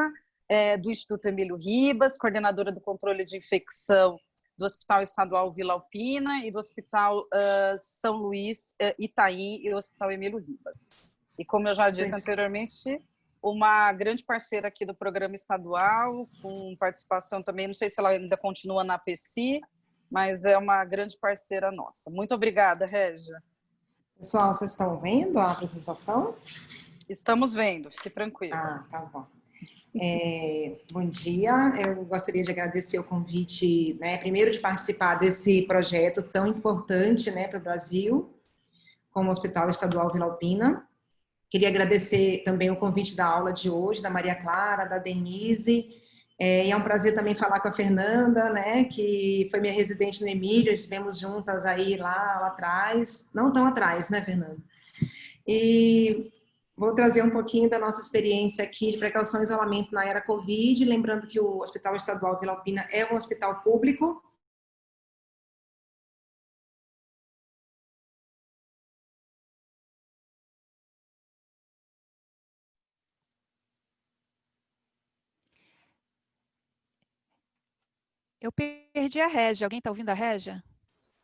do Instituto Emílio Ribas, coordenadora do controle de infecção do Hospital Estadual Vila Alpina e do Hospital São Luís Itaim e o Hospital Emílio Ribas. E como eu já disse anteriormente, uma grande parceira aqui do programa estadual, com participação também, não sei se ela ainda continua na APC, mas é uma grande parceira nossa. Muito obrigada, Régia. Pessoal, vocês estão vendo a apresentação? Estamos vendo, fique tranquila. Ah, tá bom. Bom dia, eu gostaria de agradecer o convite, né, primeiro de participar desse projeto tão importante, né, para o Brasil, como o Hospital Estadual Vila Alpina. Queria agradecer também o convite da aula de hoje, da Maria Clara, da Denise, e é um prazer também falar com a Fernanda, né, que foi minha residente no Emílio, estivemos juntas aí lá atrás, não tão atrás, né, Fernanda? E vou trazer um pouquinho da nossa experiência aqui de precaução e isolamento na era Covid, lembrando que o Hospital Estadual Vila Alpina é um hospital público. Eu perdi a Régia. Alguém está ouvindo a Régia?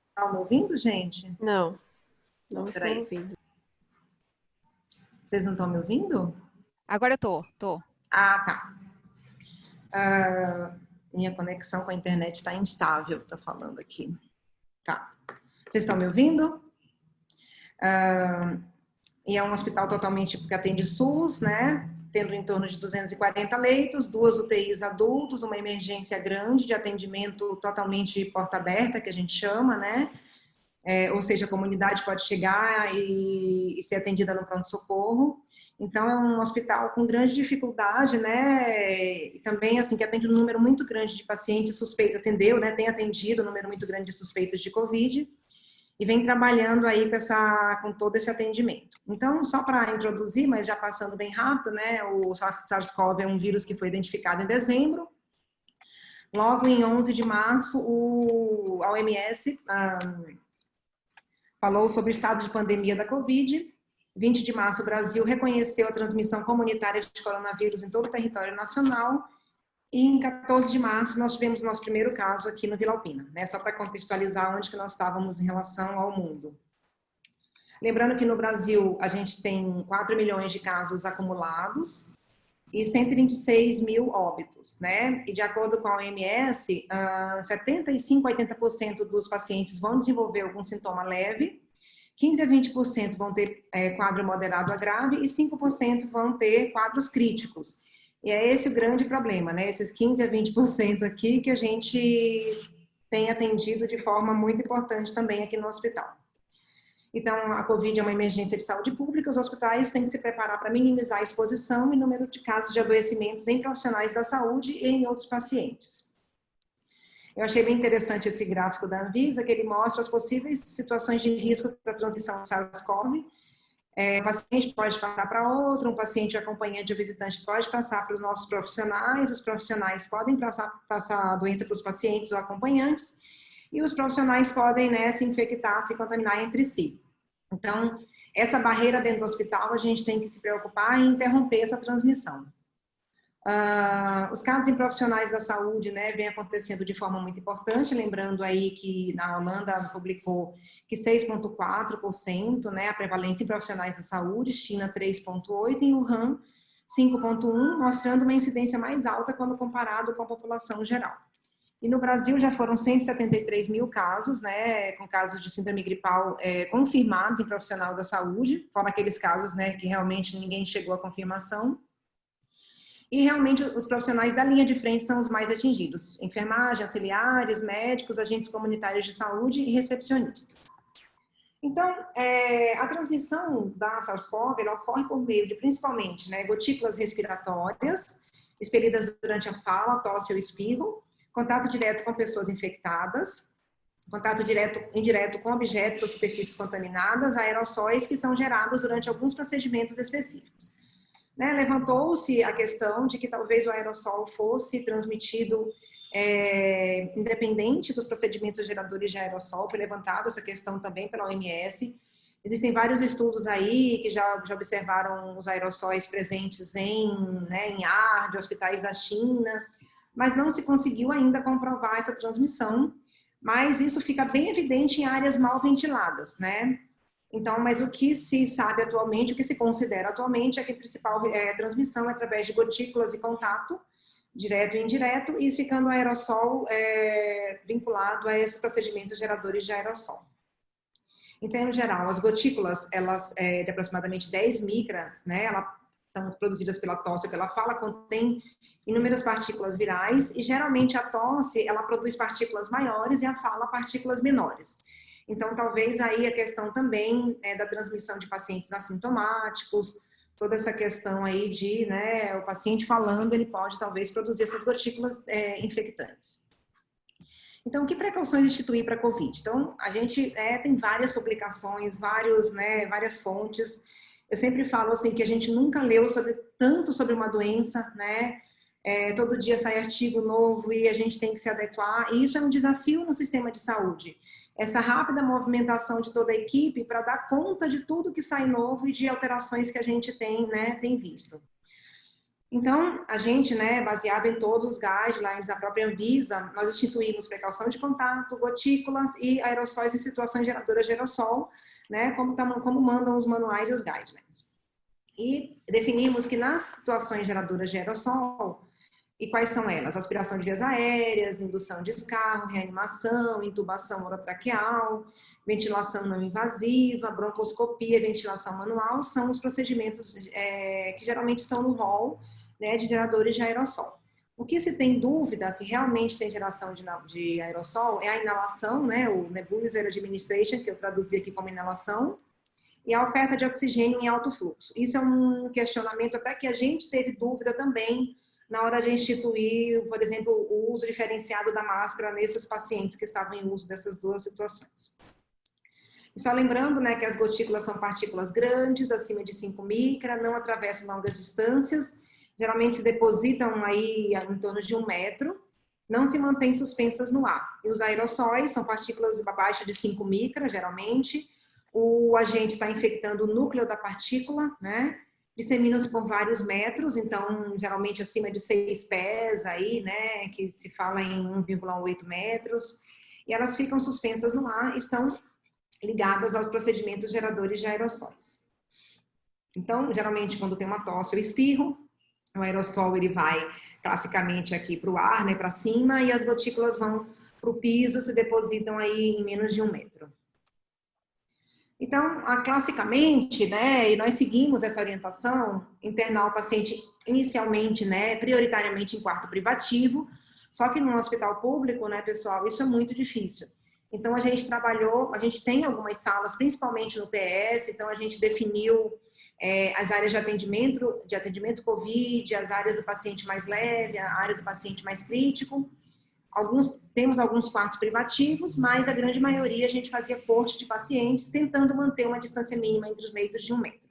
Estão me ouvindo, gente? Não estou Peraí. ouvindo. Vocês não estão me ouvindo? Agora eu tô. Ah, tá. Minha conexão com a internet está instável, tá falando aqui. Tá. Vocês estão me ouvindo? E é um hospital totalmente que atende SUS, né? tendo em torno de 240 leitos, 2 UTIs adultos, uma emergência grande de atendimento totalmente porta aberta, que a gente chama, né? Ou seja, a comunidade pode chegar e ser atendida no pronto-socorro. Então, é um hospital com grande dificuldade, né? E também, assim, que atende um número muito grande de pacientes suspeitos, atendeu, né? Tem atendido um número muito grande de suspeitos de Covid e vem trabalhando aí com todo esse atendimento. Então, só para introduzir, mas já passando bem rápido, né? O SARS-CoV é um vírus que foi identificado em dezembro. Logo em 11 de março, a OMS falou sobre o estado de pandemia da Covid. 20 de março, o Brasil reconheceu a transmissão comunitária de coronavírus em todo o território nacional. E em 14 de março, nós tivemos o nosso primeiro caso aqui no Vila Alpina, né? Só para contextualizar onde que nós estávamos em relação ao mundo. Lembrando que no Brasil, a gente tem 4 milhões de casos acumulados e 126 mil óbitos, né? E de acordo com a OMS, 75 a 80% dos pacientes vão desenvolver algum sintoma leve, 15 a 20% vão ter quadro moderado a grave e 5% vão ter quadros críticos. E é esse o grande problema, né? Esses 15 a 20% aqui que a gente tem atendido de forma muito importante também aqui no hospital. Então, a Covid é uma emergência de saúde pública, os hospitais têm que se preparar para minimizar a exposição e número de casos de adoecimentos em profissionais da saúde e em outros pacientes. Eu achei bem interessante esse gráfico da Anvisa, que ele mostra as possíveis situações de risco para a transmissão do SARS-CoV. Um paciente pode passar para outro, um paciente acompanhante ou visitante pode passar para os nossos profissionais, os profissionais podem passar a doença para os pacientes ou acompanhantes, e os profissionais podem, né, se infectar, se contaminar entre si. Então, essa barreira dentro do hospital, a gente tem que se preocupar em interromper essa transmissão. Os casos em profissionais da saúde, né, vem acontecendo de forma muito importante, lembrando aí que na Holanda publicou que 6,4%, né, a prevalência em profissionais da saúde, China 3,8% e Wuhan 5,1%, mostrando uma incidência mais alta quando comparado com a população geral. E no Brasil já foram 173 mil casos, né, com casos de síndrome gripal confirmados em profissional da saúde, fora aqueles casos, né, que realmente ninguém chegou à confirmação. E realmente os profissionais da linha de frente são os mais atingidos: enfermagem, auxiliares, médicos, agentes comunitários de saúde e recepcionistas. Então, a transmissão da SARS-CoV ocorre por meio de, principalmente, né, gotículas respiratórias, expelidas durante a fala, tosse ou espirro, contato direto com pessoas infectadas, contato direto e indireto com objetos ou superfícies contaminadas, aerossóis que são gerados durante alguns procedimentos específicos. Né, levantou-se a questão de que talvez o aerossol fosse transmitido independente dos procedimentos geradores de aerossol, foi levantada essa questão também pela OMS. Existem vários estudos aí que já observaram os aerossóis presentes em ar de hospitais da China, mas não se conseguiu ainda comprovar essa transmissão, mas isso fica bem evidente em áreas mal ventiladas, né? Então, mas o que se sabe atualmente, o que se considera atualmente é que a principal transmissão é através de gotículas e contato, direto e indireto, e ficando o aerossol vinculado a esses procedimentos geradores de aerossol. Então, no geral, as gotículas, elas de aproximadamente 10 micras, né, elas são produzidas pela tosse ou pela fala, contém inúmeras partículas virais, e geralmente a tosse, ela produz partículas maiores e a fala partículas menores. Então, talvez aí a questão também da transmissão de pacientes assintomáticos, toda essa questão aí de, né, o paciente falando, ele pode talvez produzir essas gotículas infectantes. Então, que precauções instituir para a COVID? Então, a gente tem várias publicações, várias fontes. Eu sempre falo assim que a gente nunca leu tanto sobre uma doença, né? Todo dia sai artigo novo e a gente tem que se adequar. E isso é um desafio no sistema de saúde. Essa rápida movimentação de toda a equipe para dar conta de tudo que sai novo e de alterações que a gente tem visto. Então, a gente, baseado em todos os guidelines da própria Anvisa, nós instituímos precaução de contato, gotículas e aerossóis em situações geradoras de aerossol, né, como mandam os manuais e os guidelines. E definimos que nas situações geradoras de aerossol, E quais são elas? Aspiração de vias aéreas, indução de escarro, reanimação, intubação orotraqueal, ventilação não invasiva, broncoscopia, ventilação manual, são os procedimentos que geralmente estão no rol, né, de geradores de aerossol. O que se tem dúvida se realmente tem geração de aerossol é a inalação, né, o nebulizer administration, que eu traduzi aqui como inalação, e a oferta de oxigênio em alto fluxo. Isso é um questionamento até que a gente teve dúvida também na hora de instituir, por exemplo, o uso diferenciado da máscara nesses pacientes que estavam em uso dessas duas situações. E só lembrando, né, que as gotículas são partículas grandes, acima de 5 micra, não atravessam longas distâncias, geralmente se depositam aí em torno de 1 metro, não se mantêm suspensas no ar. E os aerossóis são partículas abaixo de 5 micra, geralmente. O agente está infectando o núcleo da partícula, né? Disseminam-se por vários metros, então, geralmente acima de 6 pés, aí, né? Que se fala em 1,8 metros. E elas ficam suspensas no ar, estão ligadas aos procedimentos geradores de aerossóis. Então, geralmente, quando tem uma tosse ou espirro, o aerossol ele vai classicamente aqui para o ar, né, para cima, e as gotículas vão para o piso, se depositam aí em menos de 1 metro. Então, classicamente, né, e nós seguimos essa orientação, internar o paciente inicialmente, né, prioritariamente em quarto privativo, só que no hospital público, né, pessoal, isso é muito difícil. Então, a gente trabalhou, a gente tem algumas salas, principalmente no PS, então a gente definiu as áreas de atendimento COVID, as áreas do paciente mais leve, a área do paciente mais crítico. Temos alguns quartos privativos, mas a grande maioria a gente fazia corte de pacientes, tentando manter uma distância mínima entre os leitos de 1 metro.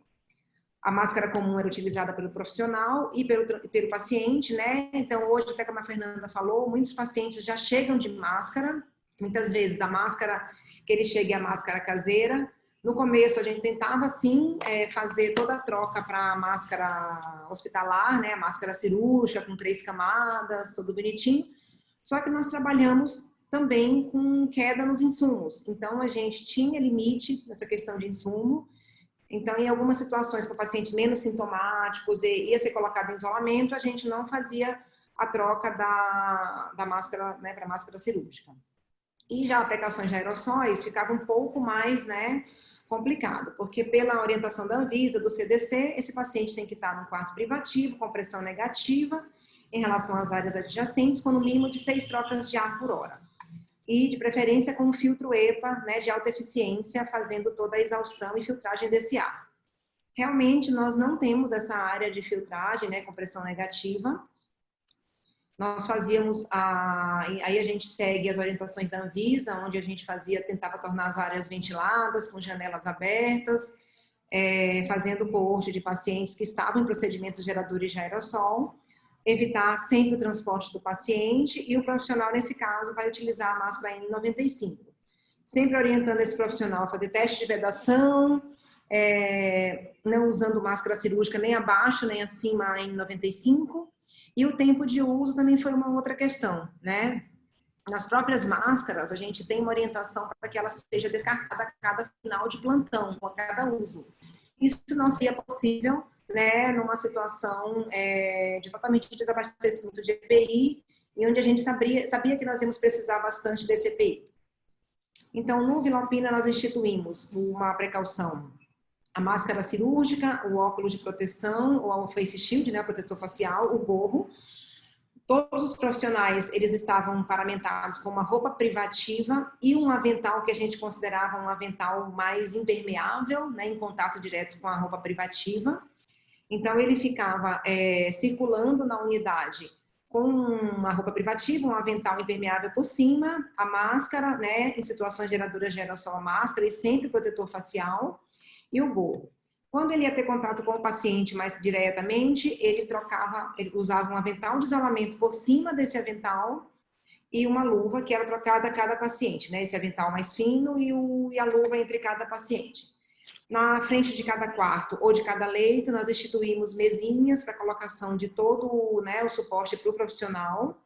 A máscara comum era utilizada pelo profissional e pelo paciente, né? Então, hoje, até como a Fernanda falou, muitos pacientes já chegam de máscara, muitas vezes a máscara que ele chega é a máscara caseira. No começo, a gente tentava, sim, fazer toda a troca para a máscara hospitalar, né? A máscara cirúrgica, com 3 camadas, tudo bonitinho. Só que nós trabalhamos também com queda nos insumos. Então, a gente tinha limite nessa questão de insumo. Então, em algumas situações com pacientes menos sintomáticos e ia ser colocado em isolamento, a gente não fazia a troca da máscara, né, para a máscara cirúrgica. E já aplicações de aerossóis ficava um pouco mais, né, complicado, porque pela orientação da Anvisa, do CDC, esse paciente tem que estar num quarto privativo, com pressão negativa, em relação às áreas adjacentes, com no mínimo de 6 trocas de ar por hora. E, de preferência, com um filtro EPA, né, de alta eficiência, fazendo toda a exaustão e filtragem desse ar. Realmente, nós não temos essa área de filtragem, né, com pressão negativa. Nós fazíamos, aí a gente segue as orientações da Anvisa, onde a gente tentava tornar as áreas ventiladas, com janelas abertas, fazendo corte de pacientes que estavam em procedimentos geradores de aerossol, evitar sempre o transporte do paciente e o profissional, nesse caso, vai utilizar a máscara N95. Sempre orientando esse profissional a fazer teste de vedação, não usando máscara cirúrgica nem abaixo, nem acima N95. E o tempo de uso também foi uma outra questão, né? Nas próprias máscaras, a gente tem uma orientação para que ela seja descartada a cada final de plantão, a cada uso. Isso não seria possível, né, numa situação de totalmente desabastecimento de EPI, e onde a gente sabia que nós íamos precisar bastante desse EPI. Então, no Vila Alpina, nós instituímos uma precaução: a máscara cirúrgica, o óculos de proteção, o face shield, né, o protetor facial, o gorro. Todos os profissionais, eles estavam paramentados com uma roupa privativa e um avental que a gente considerava um avental mais impermeável, né, em contato direto com a roupa privativa. Então, ele ficava circulando na unidade com uma roupa privativa, um avental impermeável por cima, a máscara, né, em situações geradoras de aerossol, a máscara e sempre protetor facial e o gorro. Quando ele ia ter contato com o paciente mais diretamente, ele usava um avental de isolamento por cima desse avental e uma luva que era trocada a cada paciente, né, esse avental mais fino e a luva entre cada paciente. Na frente de cada quarto ou de cada leito, nós instituímos mesinhas para colocação de todo, né, o suporte para o profissional,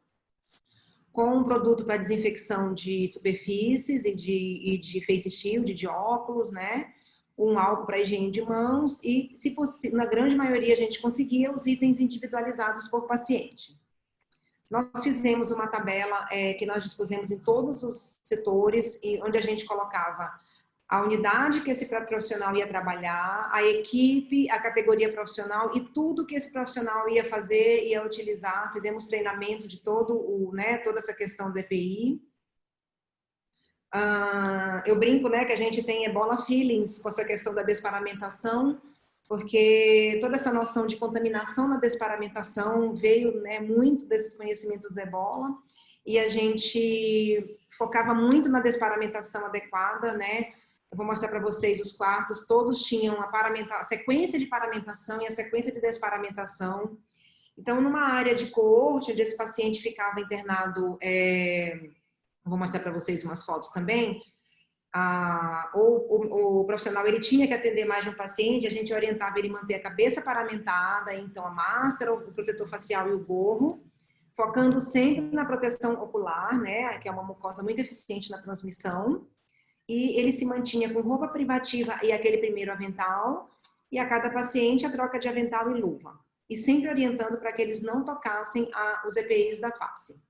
com um produto para desinfecção de superfícies e de face shield, de óculos, né, um álcool para higiene de mãos e, se possível, na grande maioria a gente conseguia os itens individualizados por paciente. Nós fizemos uma tabela que nós dispusemos em todos os setores, e onde a gente colocava a unidade que esse profissional ia trabalhar, a equipe, a categoria profissional e tudo que esse profissional ia fazer, ia utilizar. Fizemos treinamento de toda essa questão do EPI. Eu brinco, né, que a gente tem ebola feelings com essa questão da desparamentação, porque toda essa noção de contaminação na desparamentação veio, né, muito desses conhecimentos do ebola, e a gente focava muito na desparamentação adequada, né? Eu vou mostrar para vocês os quartos, todos tinham a sequência de paramentação e a sequência de desparamentação. Então, numa área de coorte, onde esse paciente ficava internado, vou mostrar para vocês umas fotos também, o profissional ele tinha que atender mais de um paciente, a gente orientava ele manter a cabeça paramentada, então a máscara, o protetor facial e o gorro, focando sempre na proteção ocular, né, que é uma mucosa muito eficiente na transmissão, e ele se mantinha com roupa privativa e aquele primeiro avental, e a cada paciente a troca de avental e luva, e sempre orientando para que eles não tocassem os EPIs da face.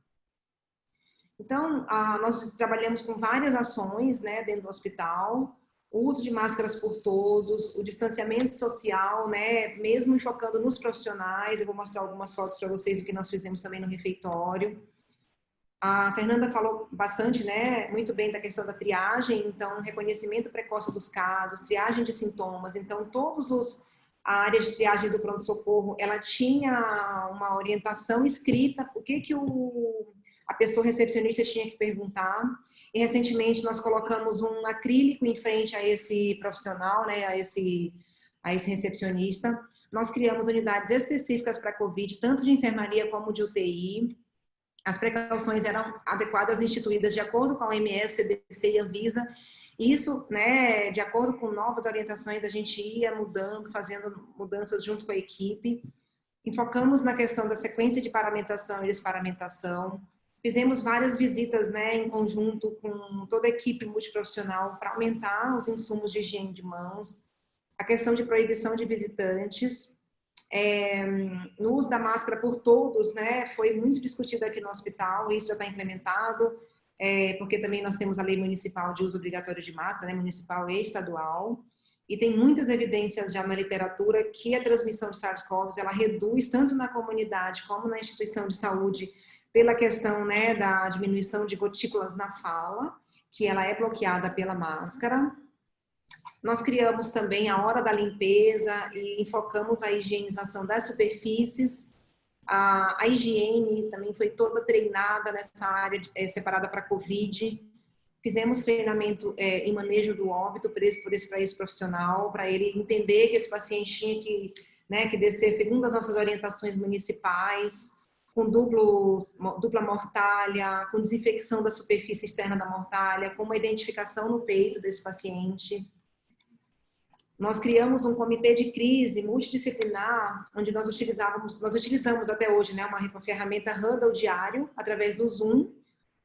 Então, nós trabalhamos com várias ações, né, dentro do hospital, o uso de máscaras por todos, o distanciamento social, né, mesmo focando nos profissionais. Eu vou mostrar algumas fotos para vocês do que nós fizemos também no refeitório. A Fernanda falou bastante, né, muito bem da questão da triagem, então, reconhecimento precoce dos casos, triagem de sintomas. Então, a área de triagem do pronto-socorro, ela tinha uma orientação escrita, o que a pessoa recepcionista tinha que perguntar. E recentemente nós colocamos um acrílico em frente a esse profissional, né, a esse recepcionista. Nós criamos unidades específicas para COVID, tanto de enfermaria como de UTI. As precauções eram adequadas, instituídas de acordo com a OMS, CDC e Anvisa. Isso, né, de acordo com novas orientações, a gente ia mudando, fazendo mudanças junto com a equipe. Enfocamos na questão da sequência de paramentação e desparamentação. Fizemos várias visitas, né, em conjunto com toda a equipe multiprofissional para aumentar os insumos de higiene de mãos. A questão de proibição de visitantes. No uso da máscara por todos, né, foi muito discutido aqui no hospital, isso já está implementado, porque também nós temos a lei municipal de uso obrigatório de máscara, né, municipal e estadual, e tem muitas evidências já na literatura que a transmissão de SARS-CoV ela reduz tanto na comunidade como na instituição de saúde pela questão, né, da diminuição de gotículas na fala, que ela é bloqueada pela máscara. Nós criamos também a hora da limpeza e enfocamos a higienização das superfícies. A higiene também foi toda treinada nessa área separada para COVID. Fizemos treinamento em manejo do óbito para esse profissional, para ele entender que esse paciente tinha que, né, que descer segundo as nossas orientações municipais, com dupla mortalha, com desinfecção da superfície externa da mortalha, com uma identificação no peito desse paciente. Nós criamos um comitê de crise multidisciplinar, onde nós utilizamos até hoje, né, uma ferramenta Huddle diário, através do Zoom,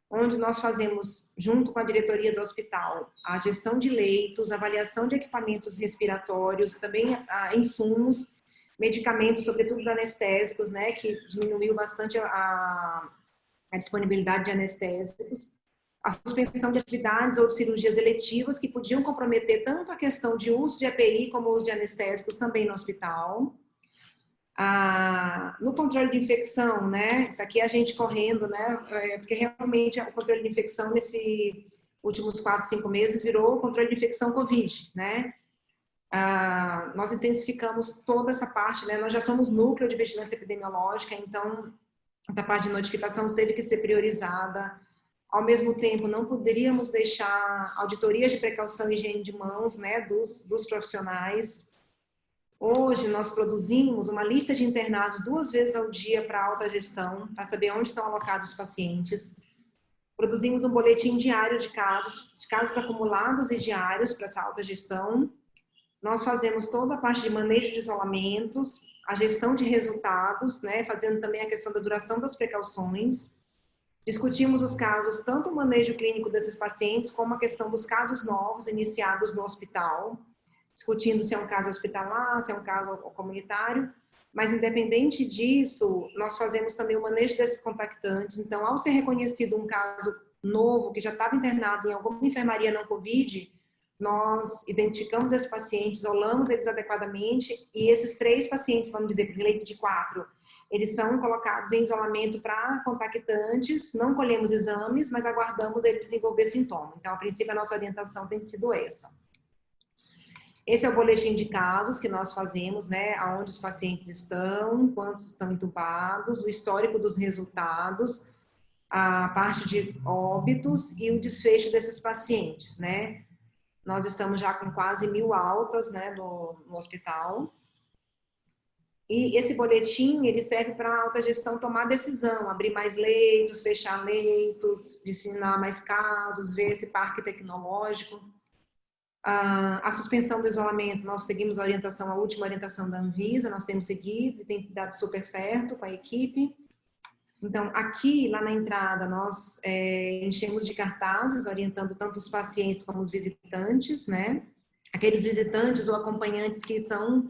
onde nós fazemos, junto com a diretoria do hospital, a gestão de leitos, avaliação de equipamentos respiratórios, também insumos, medicamentos, sobretudo os anestésicos, né, que diminuiu bastante a disponibilidade de anestésicos, a suspensão de atividades ou de cirurgias eletivas que podiam comprometer tanto a questão de uso de EPI como o uso de anestésicos também no hospital. No controle de infecção, né, isso aqui é a gente correndo, né, porque realmente o controle de infecção nesses últimos 4, 5 meses virou o controle de infecção COVID, né. Nós intensificamos toda essa parte, né? Nós já somos núcleo de vigilância epidemiológica, então essa parte de notificação teve que ser priorizada. Ao mesmo tempo, não poderíamos deixar auditorias de precaução e higiene de mãos, né, dos profissionais. Hoje nós produzimos uma lista de internados 2 vezes ao dia para alta gestão, para saber onde estão alocados os pacientes. Produzimos um boletim diário de casos acumulados e diários para essa alta gestão. Nós fazemos toda a parte de manejo de isolamentos, a gestão de resultados, né, fazendo também a questão da duração das precauções. Discutimos os casos, tanto o manejo clínico desses pacientes, como a questão dos casos novos iniciados no hospital, discutindo se é um caso hospitalar, se é um caso comunitário. Mas, independente disso, nós fazemos também o manejo desses contactantes. Então, ao ser reconhecido um caso novo, que já estava internado em alguma enfermaria não Covid, nós identificamos esses pacientes, isolamos eles adequadamente, e esses 3 pacientes, vamos dizer, por leito de 4, eles são colocados em isolamento para contactantes, não colhemos exames, mas aguardamos ele desenvolver sintoma. Então, a princípio, a nossa orientação tem sido essa. Esse é o boletim de casos que nós fazemos, né? Aonde os pacientes estão, quantos estão entubados, o histórico dos resultados, a parte de óbitos e o desfecho desses pacientes, né? Nós estamos já com quase 1000 altas, né, no hospital. E esse boletim, ele serve para a alta gestão tomar decisão, abrir mais leitos, fechar leitos, destinar mais casos, ver esse parque tecnológico. A suspensão do isolamento, nós seguimos a orientação, a última orientação da Anvisa, nós temos seguido e tem dado super certo com a equipe. Então, aqui, lá na entrada, nós enchemos de cartazes, orientando tanto os pacientes como os visitantes, né? Aqueles visitantes ou acompanhantes que são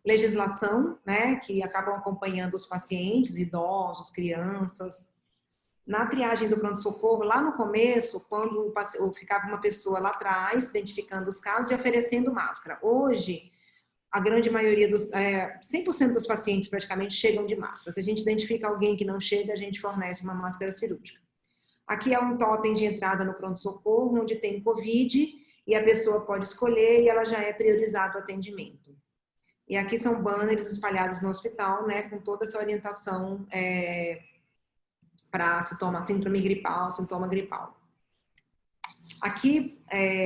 legislação, né? Que acabam acompanhando os pacientes, idosos, crianças. Na triagem do pronto-socorro, lá no começo, quando ficava uma pessoa lá atrás, identificando os casos e oferecendo máscara. Hoje, a grande maioria 100% dos pacientes praticamente chegam de máscara. Se a gente identifica alguém que não chega, a gente fornece uma máscara cirúrgica. Aqui é um totem de entrada no pronto-socorro, onde tem Covid, e a pessoa pode escolher e ela já é priorizado o atendimento. E aqui são banners espalhados no hospital, né, com toda essa orientação para síndrome gripal, sintoma gripal. Aqui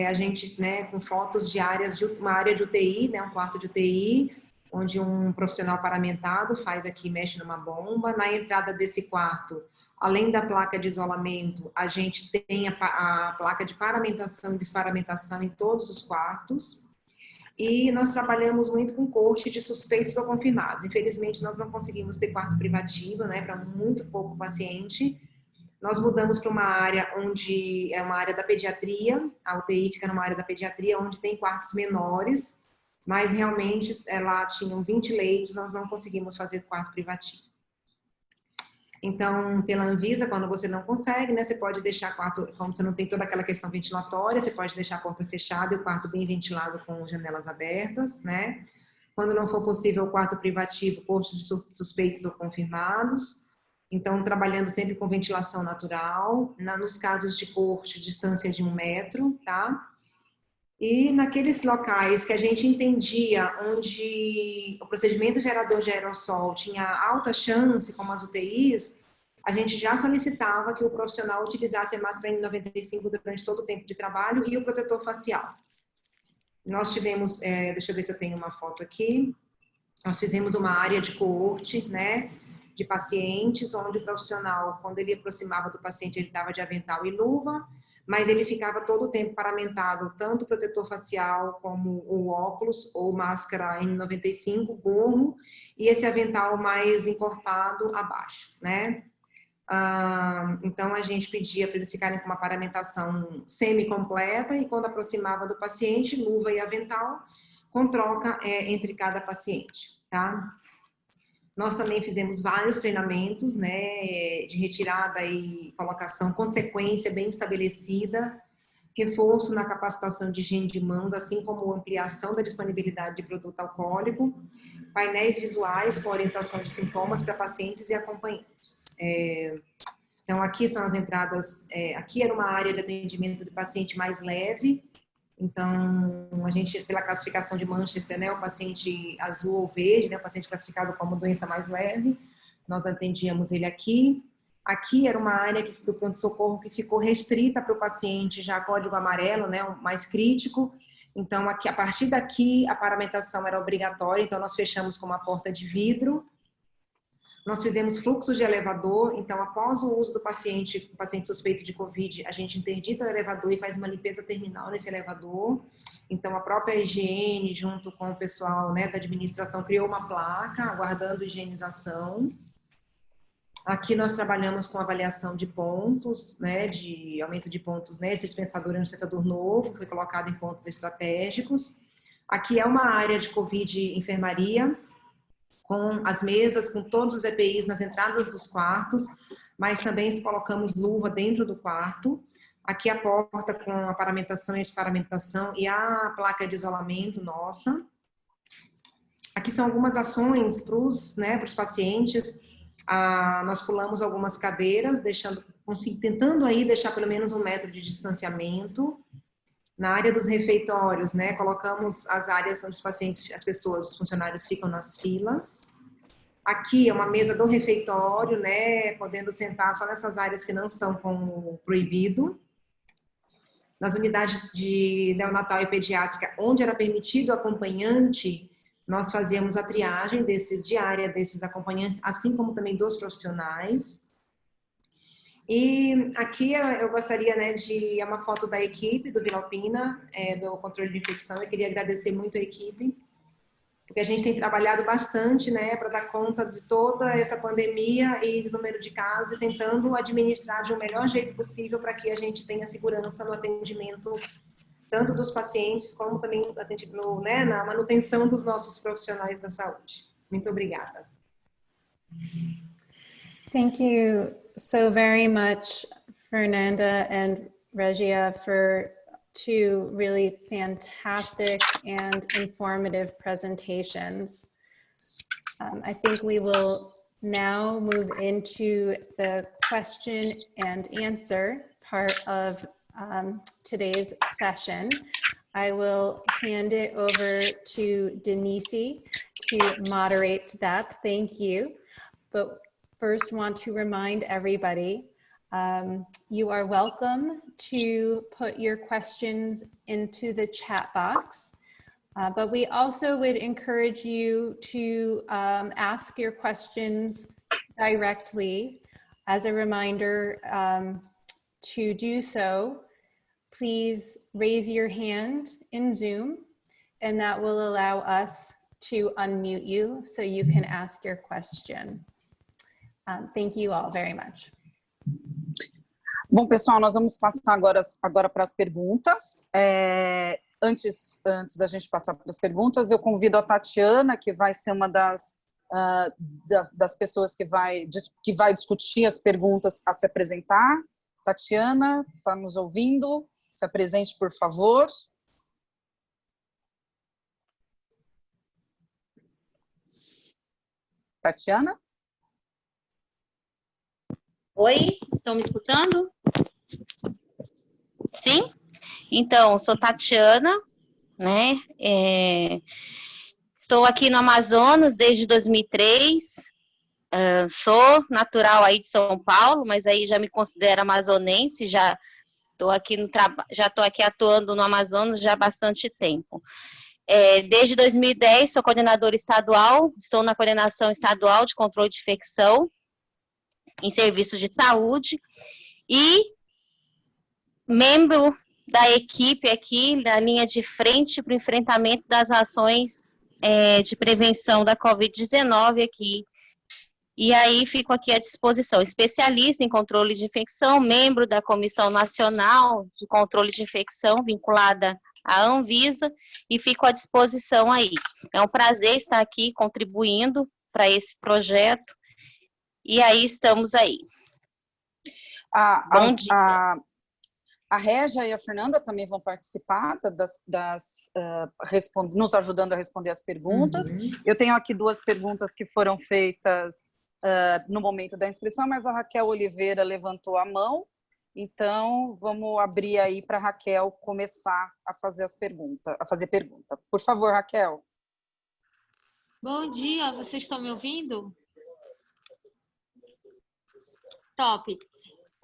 a gente, né, com fotos de uma área de UTI, né, um quarto de UTI, onde um profissional paramentado faz aqui, mexe numa bomba. Na entrada desse quarto, além da placa de isolamento, a gente tem a placa de paramentação e desparamentação em todos os quartos. E nós trabalhamos muito com corte de suspeitos ou confirmados. Infelizmente, nós não conseguimos ter quarto privativo, né, para muito pouco paciente. Nós mudamos para uma área onde é uma área da pediatria, a UTI fica numa área da pediatria, onde tem quartos menores, mas realmente lá tinham 20 leitos, nós não conseguimos fazer quarto privativo. Então, pela Anvisa, quando você não consegue, né, você pode deixar quarto, como você não tem toda aquela questão ventilatória, você pode deixar a porta fechada e o quarto bem ventilado com janelas abertas, né? Quando não for possível o quarto privativo, corte de suspeitos ou confirmados. Então, trabalhando sempre com ventilação natural. Nos casos de corte, distância de 1 metro, tá? E naqueles locais que a gente entendia onde o procedimento gerador de aerossol tinha alta chance, como as UTIs, a gente já solicitava que o profissional utilizasse a máscara N95 durante todo o tempo de trabalho e o protetor facial. Nós tivemos, deixa eu ver se eu tenho uma foto aqui, nós fizemos uma área de coorte, né, de pacientes, onde o profissional, quando ele aproximava do paciente, ele estava de avental e luva, mas ele ficava todo o tempo paramentado, tanto o protetor facial como o óculos ou máscara N95, gorro, e esse avental mais encorpado abaixo, né? Então, a gente pedia para eles ficarem com uma paramentação semi-completa e quando aproximava do paciente, luva e avental, com troca entre cada paciente, tá? Nós também fizemos vários treinamentos, né, de retirada e colocação com sequência bem estabelecida, reforço na capacitação de higiene de mãos, assim como ampliação da disponibilidade de produto alcoólico, painéis visuais com orientação de sintomas para pacientes e acompanhantes. Então, aqui são as entradas, aqui era uma área de atendimento de paciente mais leve. Então, a gente, pela classificação de Manchester, né, o paciente azul ou verde, né, o paciente classificado como doença mais leve, nós atendíamos ele aqui. Aqui era uma área do pronto-socorro que ficou restrita para o paciente já código amarelo, né, o mais crítico. Então, aqui, a partir daqui, a paramentação era obrigatória, então nós fechamos com uma porta de vidro. Nós fizemos fluxos de elevador, então após o uso do paciente suspeito de Covid, a gente interdita o elevador e faz uma limpeza terminal nesse elevador. Então a própria higiene, junto com o pessoal, né, da administração, criou uma placa aguardando higienização. Aqui nós trabalhamos com avaliação de pontos, né, de aumento de pontos, né, esse dispensador é um dispensador novo, foi colocado em pontos estratégicos. Aqui é uma área de Covid enfermaria, com as mesas, com todos os EPIs nas entradas dos quartos, mas também colocamos luva dentro do quarto. Aqui a porta com a paramentação e desparamentação e a placa de isolamento nossa. Aqui são algumas ações para os pacientes. Nós pulamos algumas cadeiras, tentando aí deixar pelo menos 1 metro de distanciamento. Na área dos refeitórios, colocamos as áreas onde os pacientes, os funcionários ficam nas filas. Aqui é uma mesa do refeitório, podendo sentar só nessas áreas que não estão com o proibido. Nas unidades de neonatal e pediátrica, onde era permitido acompanhante, nós fazíamos a triagem diária desses acompanhantes, assim como também dos profissionais. E aqui eu gostaria é uma foto da equipe do Vila Alpina, do controle de infecção. Eu queria agradecer muito a equipe, porque a gente tem trabalhado bastante, para dar conta de toda essa pandemia e do número de casos, e tentando administrar de um melhor jeito possível para que a gente tenha segurança no atendimento tanto dos pacientes como também na manutenção dos nossos profissionais da saúde. Muito obrigada. Thank you so very much, Fernanda and Regia, for 2 really fantastic and informative presentations. I think we will now move into the question and answer part of today's session. I will hand it over to Denise to moderate that. Thank you. But first want to remind everybody, you are welcome to put your questions into the chat box, but we also would encourage you to ask your questions directly. As a reminder, to do so, please raise your hand in Zoom, and that will allow us to unmute you so you can ask your question. Thank you all very much. Bom, pessoal, nós vamos passar agora para as perguntas. Antes da gente passar para as perguntas, eu convido a Tatiana, que vai ser uma das pessoas que vai discutir as perguntas, a se apresentar. Tatiana, está nos ouvindo? Se apresente, por favor. Tatiana? Oi, estão me escutando? Sim? Então, sou Tatiana, né? Estou aqui no Amazonas desde 2003. Sou natural aí de São Paulo, mas aí já me considero amazonense, já estou aqui atuando no Amazonas já há bastante tempo. Desde 2010 sou coordenadora estadual, estou na coordenação estadual de controle de infecção em serviços de saúde e membro da equipe aqui da linha de frente para o enfrentamento das ações de prevenção da Covid-19 aqui. E aí fico aqui à disposição, especialista em controle de infecção, membro da Comissão Nacional de Controle de Infecção, vinculada à Anvisa, e fico à disposição aí. É um prazer estar aqui contribuindo para esse projeto, e aí estamos aí. Bom dia. A Régia e a Fernanda também vão participar nos ajudando a responder as perguntas. Eu tenho aqui 2 perguntas que foram feitas no momento da inscrição, mas a Raquel Oliveira levantou a mão, então vamos abrir aí para a Raquel começar a fazer pergunta. Por favor, Raquel. Bom dia, vocês estão me ouvindo? Top.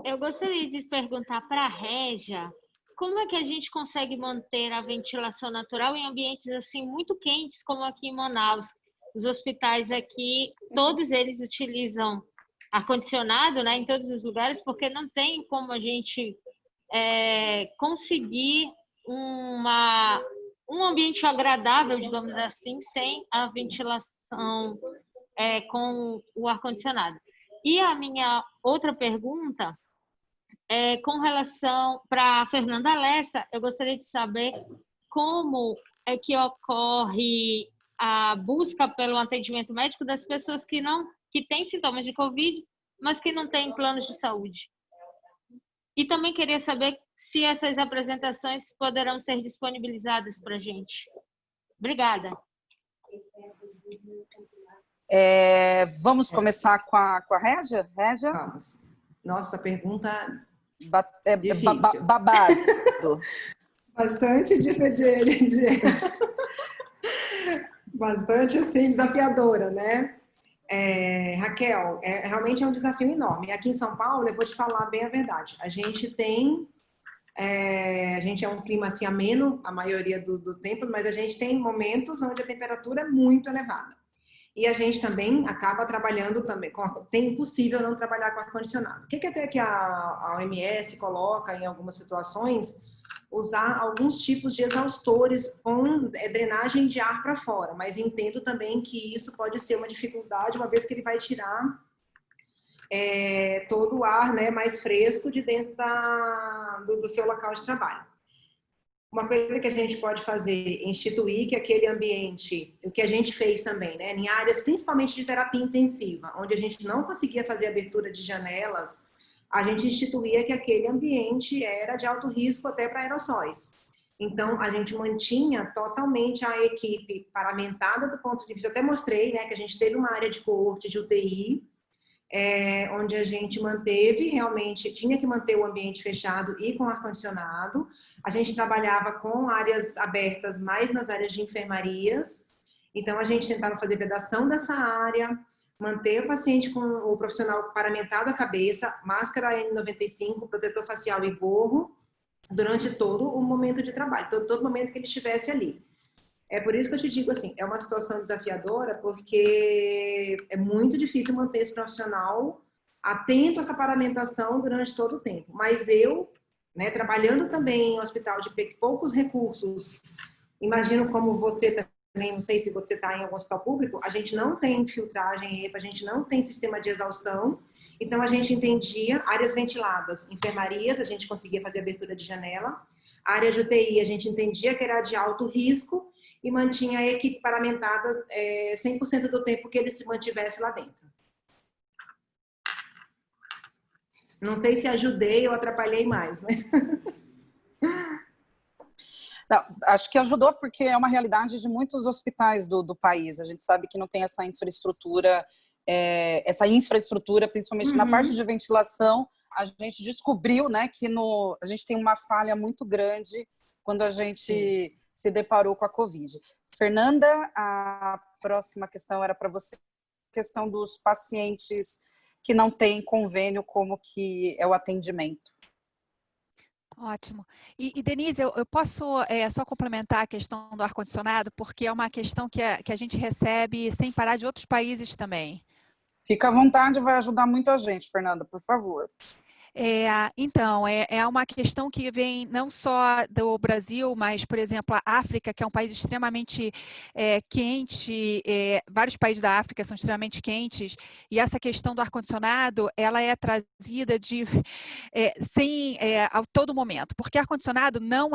Eu gostaria de perguntar para a Régia, como é que a gente consegue manter a ventilação natural em ambientes assim muito quentes, como aqui em Manaus? Os hospitais aqui, todos eles utilizam ar-condicionado, né, em todos os lugares, porque não tem como a gente conseguir um ambiente agradável, digamos assim, sem a ventilação com o ar-condicionado. E a minha outra pergunta com relação para a Fernanda Lessa, eu gostaria de saber como é que ocorre a busca pelo atendimento médico das pessoas que têm sintomas de Covid, mas que não têm planos de saúde. E também queria saber se essas apresentações poderão ser disponibilizadas para a gente. Obrigada. Vamos começar com a Régia? Régia? Vamos. Nossa, pergunta É difícil. babado. Bastante bastante assim, desafiadora, né? Raquel, realmente é um desafio enorme. Aqui em São Paulo, eu vou te falar bem a verdade. A gente é um clima assim ameno a maioria do tempo, mas a gente tem momentos onde a temperatura é muito elevada. E a gente também acaba trabalhando também, tem impossível não trabalhar com ar-condicionado. O que até que a OMS coloca em algumas situações, usar alguns tipos de exaustores com drenagem de ar para fora, mas entendo também que isso pode ser uma dificuldade, uma vez que ele vai tirar todo o ar, né, mais fresco de dentro do seu local de trabalho. Uma coisa que a gente pode fazer, instituir que aquele ambiente, o que a gente fez também, né, em áreas principalmente de terapia intensiva, onde a gente não conseguia fazer abertura de janelas, a gente instituía que aquele ambiente era de alto risco até para aerossóis. Então, a gente mantinha totalmente a equipe paramentada do ponto de vista, eu até mostrei, né, que a gente teve uma área de coorte de UTI, onde a gente realmente tinha que manter o ambiente fechado e com ar-condicionado. A gente trabalhava com áreas abertas, mais nas áreas de enfermarias. Então, a gente tentava fazer vedação dessa área, manter o paciente com o profissional paramentado à cabeça, máscara N95, protetor facial e gorro, durante todo o momento de trabalho, todo momento que ele estivesse ali. É por isso que eu te digo assim, é uma situação desafiadora, porque é muito difícil manter esse profissional atento a essa paramentação durante todo o tempo. Mas eu, né, trabalhando também em um hospital de poucos recursos, imagino como você também, não sei se você está em algum hospital público, a gente não tem filtragem EPA, a gente não tem sistema de exaustão, então a gente entendia áreas ventiladas, enfermarias, a gente conseguia fazer abertura de janela, área de UTI, a gente entendia que era de alto risco, e mantinha a equipe paramentada 100% do tempo que ele se mantivesse lá dentro. Não sei se ajudei ou atrapalhei mais, mas... Não, acho que ajudou porque é uma realidade de muitos hospitais do país. A gente sabe que não tem essa infraestrutura, principalmente na parte de ventilação. A gente descobriu, né, que a gente tem uma falha muito grande quando a gente se deparou com a Covid. Fernanda, a próxima questão era para você, a questão dos pacientes que não têm convênio, como que é o atendimento. Ótimo. E Denise, eu posso só complementar a questão do ar-condicionado, porque é uma questão que a gente recebe sem parar de outros países também. Fica à vontade, vai ajudar muito a gente, Fernanda, por favor. Então, é uma questão que vem não só do Brasil, mas, por exemplo, a África, que é um país extremamente quente, vários países da África são extremamente quentes, e essa questão do ar-condicionado, ela é trazida a todo momento, porque ar-condicionado não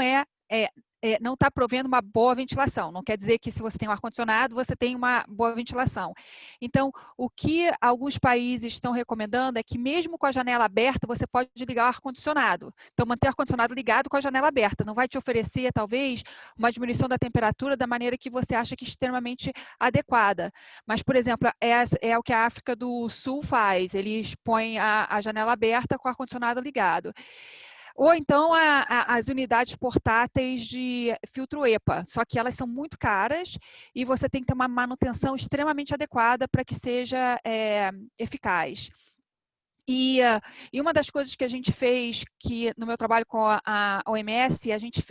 não está provendo uma boa ventilação. Não quer dizer que se você tem um ar-condicionado, você tem uma boa ventilação. Então, o que alguns países estão recomendando é que mesmo com a janela aberta, você pode ligar o ar-condicionado. Então, manter o ar-condicionado ligado com a janela aberta. Não vai te oferecer, talvez, uma diminuição da temperatura da maneira que você acha que é extremamente adequada. Mas, por exemplo, é o que a África do Sul faz. Eles põem a janela aberta com o ar-condicionado ligado. Ou então as unidades portáteis de filtro EPA, só que elas são muito caras e você tem que ter uma manutenção extremamente adequada para que seja eficaz. E uma das coisas que a gente fez, que no meu trabalho com a OMS, a gente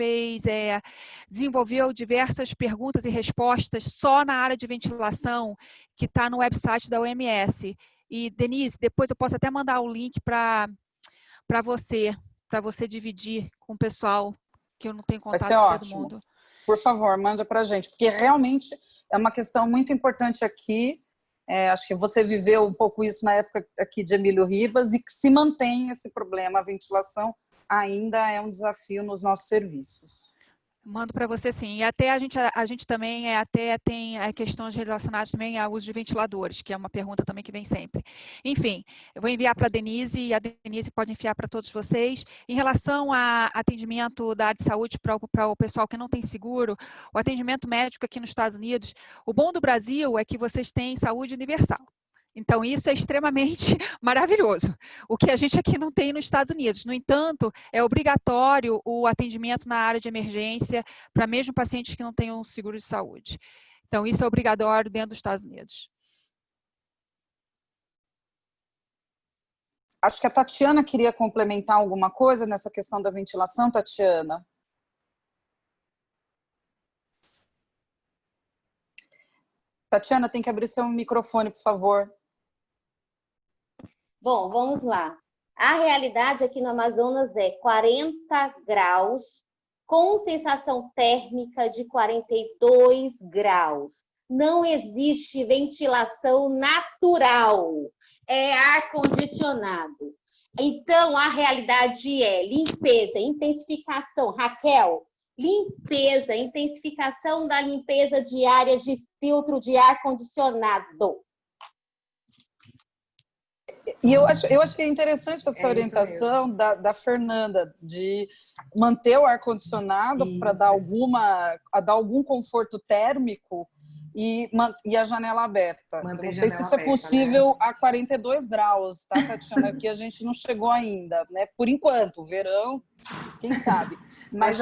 desenvolveu diversas perguntas e respostas só na área de ventilação, que está no website da OMS. E, Denise, depois eu posso até mandar o link para você dividir com o pessoal, que eu não tenho contato de todo mundo. Por favor, manda para a gente, porque realmente é uma questão muito importante aqui. Acho que você viveu um pouco isso na época aqui de Emílio Ribas, e que se mantém esse problema, a ventilação ainda é um desafio nos nossos serviços. Mando para você sim. E até a gente também até tem questões relacionadas também ao uso de ventiladores, que é uma pergunta também que vem sempre. Enfim, eu vou enviar para a Denise e a Denise pode enviar para todos vocês. Em relação a atendimento da área de saúde para o pessoal que não tem seguro, o atendimento médico aqui nos Estados Unidos, o bom do Brasil é que vocês têm saúde universal. Então, isso é extremamente maravilhoso, o que a gente aqui não tem nos Estados Unidos. No entanto, é obrigatório o atendimento na área de emergência para mesmo pacientes que não tenham seguro de saúde. Então, isso é obrigatório dentro dos Estados Unidos. Acho que a Tatiana queria complementar alguma coisa nessa questão da ventilação, Tatiana. Tatiana, tem que abrir seu microfone, por favor. Bom, vamos lá. A realidade aqui no Amazonas é 40 graus, com sensação térmica de 42 graus. Não existe ventilação natural, é ar-condicionado. Então, a realidade é limpeza, intensificação. Raquel, limpeza, intensificação da limpeza de áreas de filtro de ar-condicionado. E eu acho que é interessante essa orientação da Fernanda, de manter o ar-condicionado para dar algum conforto térmico e a janela aberta. Não sei se isso é possível, né? A 42 graus, tá, Tatiana? Porque a gente não chegou ainda, né? Por enquanto, verão, quem sabe. Mas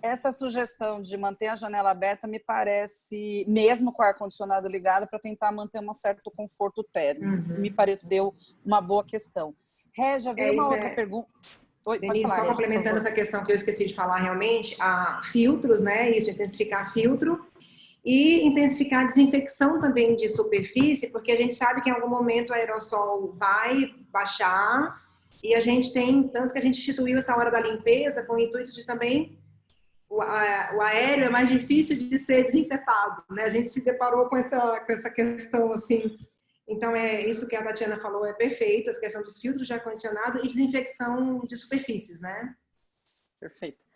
essa sugestão de manter a janela aberta me parece, mesmo com o ar-condicionado ligado, para tentar manter um certo conforto térmico. Me pareceu uma boa questão. Régia, veio uma outra pergunta. Oi, Denise, pode falar, só complementando essa questão que eu esqueci de falar realmente, filtros, né? Isso, intensificar filtro e intensificar a desinfecção também de superfície, porque a gente sabe que em algum momento o aerossol vai baixar. E a gente tem, tanto que a gente instituiu essa hora da limpeza com o intuito de também, o aéreo é mais difícil de ser desinfetado, né? A gente se deparou com essa questão, assim. Então, isso que a Tatiana falou é perfeito, essa questão dos filtros de ar-condicionado e desinfecção de superfícies, né? Perfeito.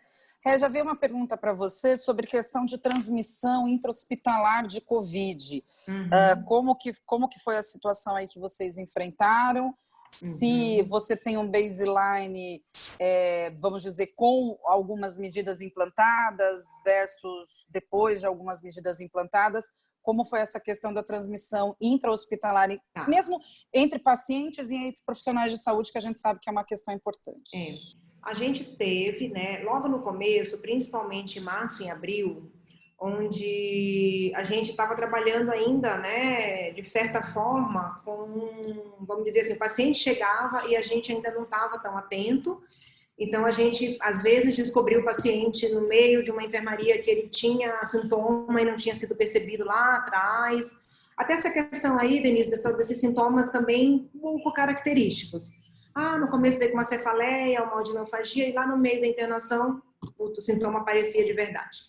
Já veio uma pergunta para você sobre questão de transmissão intra-hospitalar de Covid. Como que foi a situação aí que vocês enfrentaram? Se você tem um baseline, vamos dizer, com algumas medidas implantadas versus depois de algumas medidas implantadas, como foi essa questão da transmissão intra-hospitalar, mesmo entre pacientes e entre profissionais de saúde, que a gente sabe que é uma questão importante. A gente teve, né, logo no começo, principalmente em março e abril, onde a gente estava trabalhando ainda, né, de certa forma, com, vamos dizer assim, o paciente chegava e a gente ainda não estava tão atento, então a gente, às vezes, descobriu o paciente no meio de uma enfermaria que ele tinha sintoma e não tinha sido percebido lá atrás. Até essa questão aí, Denise, desses sintomas também um pouco característicos. No começo veio com uma cefaleia, uma odinofagia, e lá no meio da internação o sintoma aparecia de verdade.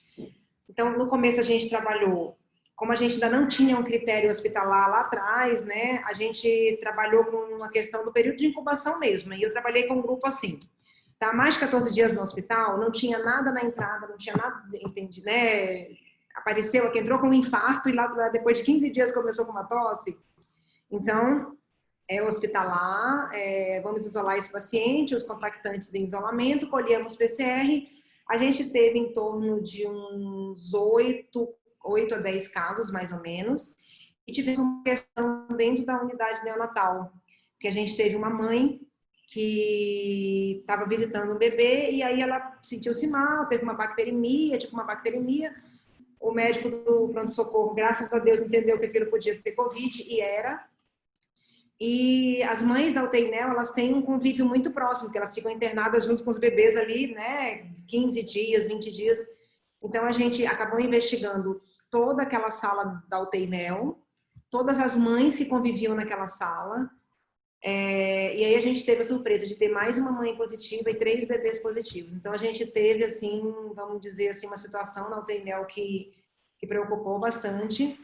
Então, no começo a gente trabalhou, como a gente ainda não tinha um critério hospitalar lá atrás, né, a gente trabalhou com uma questão do período de incubação mesmo, e eu trabalhei com um grupo assim, tá, mais de 14 dias no hospital, não tinha nada na entrada, não tinha nada, entendi, né, apareceu aqui, entrou com um infarto, e lá depois de 15 dias começou com uma tosse. Então, hospitalar, vamos isolar esse paciente, os contactantes em isolamento, colhemos PCR. A gente teve em torno de uns 8 a 10 casos, mais ou menos, e tivemos uma questão dentro da unidade neonatal, que a gente teve uma mãe que estava visitando um bebê, e aí ela sentiu-se mal, teve uma bacteremia, o médico do pronto-socorro, graças a Deus, entendeu que aquilo podia ser Covid, e era. E as mães da UTI Neo, elas têm um convívio muito próximo, que elas ficam internadas junto com os bebês ali, né, 15 dias, 20 dias. Então, a gente acabou investigando toda aquela sala da UTI Neo, todas as mães que conviviam naquela sala, e aí a gente teve a surpresa de ter mais uma mãe positiva e 3 bebês positivos. Então, a gente teve, assim, vamos dizer assim, uma situação na UTI Neo que preocupou bastante.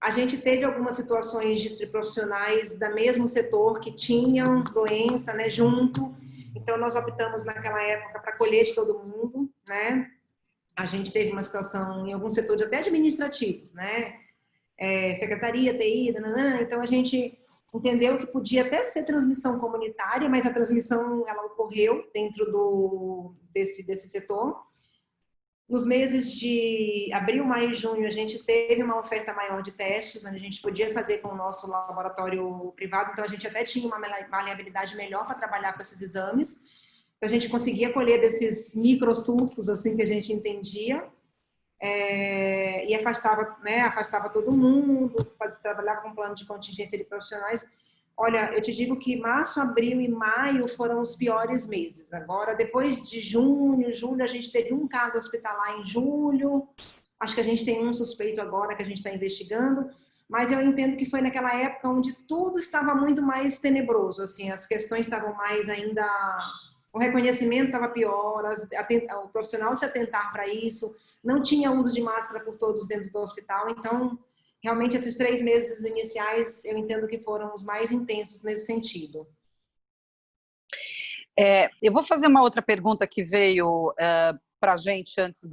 A gente teve algumas situações de profissionais do mesmo setor que tinham doença, né, junto. Então, nós optamos naquela época para colher de todo mundo, né? a gente teve uma situação em alguns setores até administrativos, né? Secretaria, TI, nananã, então a gente entendeu que podia até ser transmissão comunitária, mas a transmissão ela ocorreu dentro desse setor. Nos meses de abril, maio e junho, a gente teve uma oferta maior de testes, onde a gente podia fazer com o nosso laboratório privado, então a gente até tinha uma maleabilidade melhor para trabalhar com esses exames. Então a gente conseguia colher desses microsurtos, assim, que a gente entendia, e afastava todo mundo, trabalhava com plano de contingência de profissionais. Olha, eu te digo que março, abril e maio foram os piores meses. Agora, depois de junho, julho, a gente teve um caso hospitalar em julho. Acho que a gente tem um suspeito agora que a gente está investigando. Mas eu entendo que foi naquela época onde tudo estava muito mais tenebroso. Assim, as questões estavam mais ainda... O reconhecimento estava pior, o profissional se atentar para isso. Não tinha uso de máscara por todos dentro do hospital. Então... Realmente, esses 3 meses iniciais, eu entendo que foram os mais intensos nesse sentido. Eu vou fazer uma outra pergunta que veio para a gente antes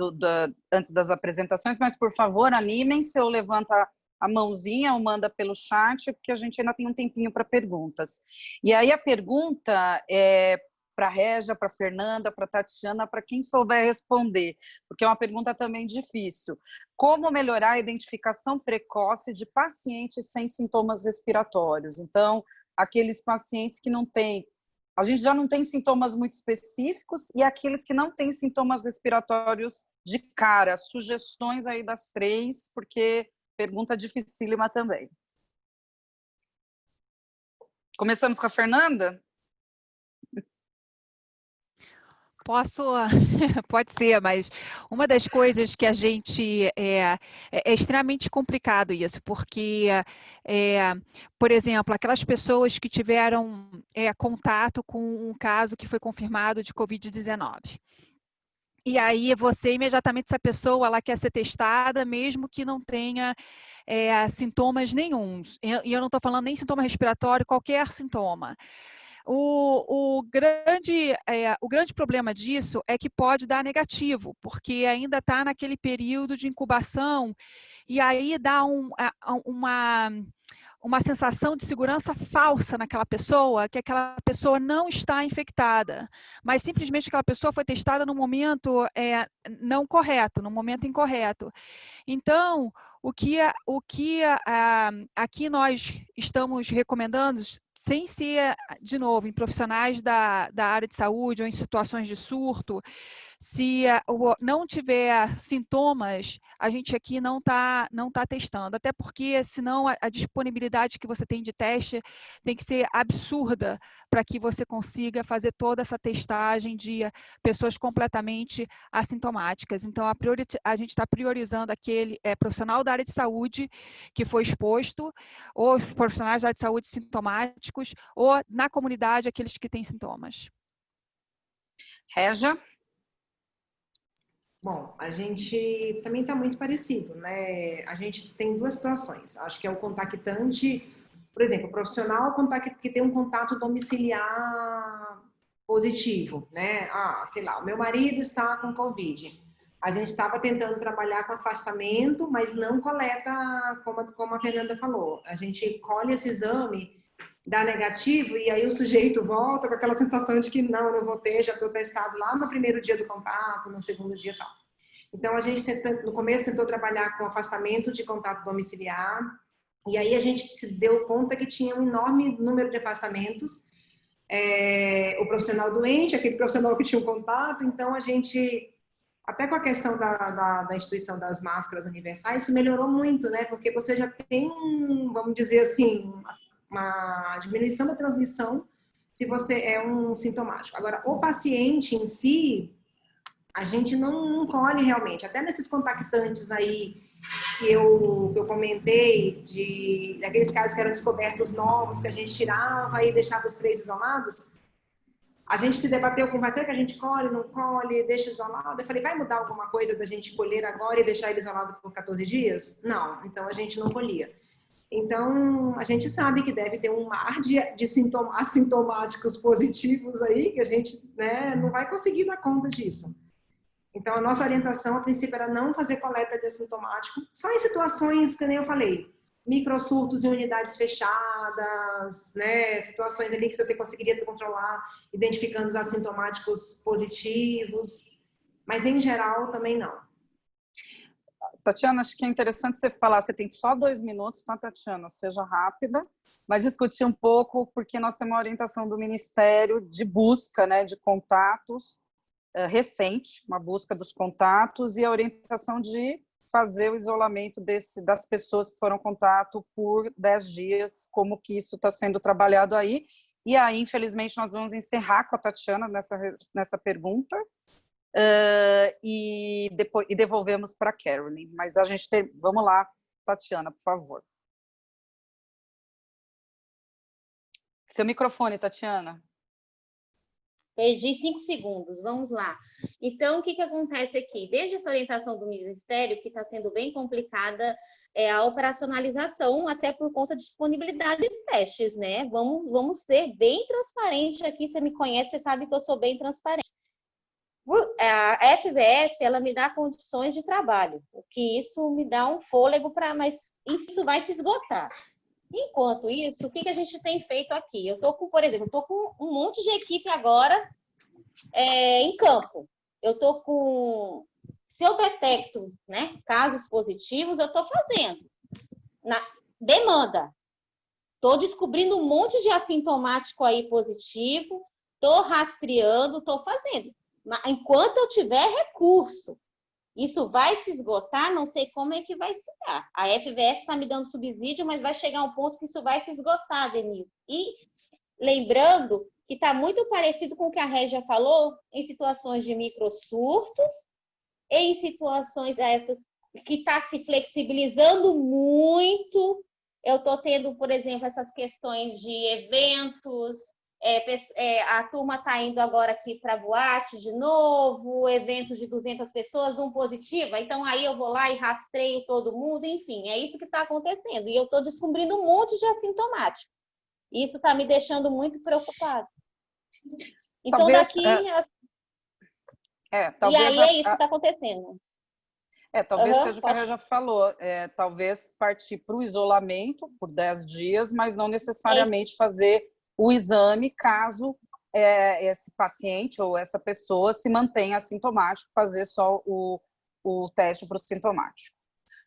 das apresentações, mas, por favor, animem-se ou levanta a mãozinha ou manda pelo chat, porque a gente ainda tem um tempinho para perguntas. E aí a pergunta é para a Régia, para a Fernanda, para a Tatiana, para quem souber responder, porque é uma pergunta também difícil. Como melhorar a identificação precoce de pacientes sem sintomas respiratórios? Então, aqueles pacientes que não têm... A gente já não tem sintomas muito específicos e aqueles que não têm sintomas respiratórios de cara. Sugestões aí das 3, porque pergunta dificílima também. Começamos com a Fernanda? Pode ser, mas uma das coisas que a gente é extremamente complicado isso, porque, por exemplo, aquelas pessoas que tiveram contato com um caso que foi confirmado de Covid-19. E aí imediatamente essa pessoa ela quer ser testada, mesmo que não tenha sintomas nenhuns. E eu não estou falando nem sintoma respiratório, qualquer sintoma. O grande problema disso é que pode dar negativo, porque ainda está naquele período de incubação e aí dá uma sensação de segurança falsa naquela pessoa, que aquela pessoa não está infectada, mas simplesmente aquela pessoa foi testada no momento não correto, no momento incorreto. Então, o que aqui nós estamos recomendando, sem ser, de novo, em profissionais da área de saúde ou em situações de surto, se não tiver sintomas, a gente aqui não tá testando. Até porque, senão, a disponibilidade que você tem de teste tem que ser absurda para que você consiga fazer toda essa testagem de pessoas completamente assintomáticas. Então, a gente está priorizando aquele profissional da área de saúde que foi exposto, ou os profissionais da área de saúde sintomáticos, ou na comunidade aqueles que têm sintomas. Régia? Bom, a gente também está muito parecido, né? A gente tem 2 situações. Acho que é o contactante, por exemplo, o profissional que tem um contato domiciliar positivo, né? Sei lá, o meu marido está com Covid. A gente estava tentando trabalhar com afastamento, mas não coleta, como a Fernanda falou. A gente colhe esse exame, dá negativo, e aí o sujeito volta com aquela sensação de que não vou ter, já estou testado lá no primeiro dia do contato, no segundo dia e tal. Então, a gente no começo tentou trabalhar com afastamento de contato domiciliar, e aí a gente se deu conta que tinha um enorme número de afastamentos, o profissional doente, aquele profissional que tinha um contato, então a gente... Até com a questão da instituição das máscaras universais, isso melhorou muito, né? Porque você já tem, vamos dizer assim, uma diminuição da transmissão se você é um sintomático. Agora, o paciente em si, a gente não colhe realmente. Até nesses contactantes aí que eu comentei, daqueles casos que eram descobertos novos, que a gente tirava e deixava os 3 isolados, a gente se debateu com será que a gente colhe, não colhe, deixa isolado? Eu falei, vai mudar alguma coisa da gente colher agora e deixar ele isolado por 14 dias? Não, então a gente não colhia. Então, a gente sabe que deve ter um mar de assintomáticos positivos aí, que a gente não vai conseguir dar conta disso. Então, a nossa orientação, a princípio, era não fazer coleta de assintomático, só em situações que nem eu falei, microsurtos em unidades fechadas, né? Situações ali que você conseguiria controlar, identificando os assintomáticos positivos, mas em geral também não. Tatiana, acho que é interessante você falar, você tem só 2 minutos, tá, Tatiana? Seja rápida, mas discutir um pouco, porque nós temos uma orientação do Ministério de busca, né, de contatos, recente, uma busca dos contatos e a orientação de fazer o isolamento das pessoas que foram contato por 10 dias, como que isso está sendo trabalhado aí. E aí, infelizmente, nós vamos encerrar com a Tatiana nessa pergunta, e devolvemos para a Carolyn. Mas a gente tem... Vamos lá, Tatiana, por favor. Seu microfone, Tatiana. Perdi 5 segundos, vamos lá. Então, o que acontece aqui? Desde essa orientação do Ministério, que está sendo bem complicada, a operacionalização, até por conta de disponibilidade de testes, né? Vamos ser bem transparentes aqui, você me conhece, você sabe que eu sou bem transparente. A FVS, ela me dá condições de trabalho, o que isso me dá um fôlego mas isso vai se esgotar. Enquanto isso, o que a gente tem feito aqui? Eu estou com, por exemplo, um monte de equipe agora em campo. Eu estou com... Se eu detecto, né, casos positivos, eu estou fazendo. Na demanda. Estou descobrindo um monte de assintomático aí positivo, estou rastreando, estou fazendo. Mas enquanto eu tiver recurso, isso vai se esgotar, não sei como é que vai se dar. A FVS está me dando subsídio, mas vai chegar um ponto que isso vai se esgotar, Denise. E lembrando que está muito parecido com o que a Régia falou em situações de microsurtos, em situações essas que está se flexibilizando muito. Eu estou tendo, por exemplo, essas questões de eventos, a turma está indo agora aqui para boate de novo, eventos de 200 pessoas, um positiva, então aí eu vou lá e rastreio todo mundo, enfim, é isso que está acontecendo. E eu estou descobrindo um monte de assintomático. Isso está me deixando muito preocupada. Então, Talvez, daqui... talvez e aí é isso que está acontecendo. Talvez seja o que a Régia falou, talvez partir para o isolamento por 10 dias, mas não necessariamente fazer o exame caso esse paciente ou essa pessoa se mantenha assintomático, fazer só o teste para o sintomático.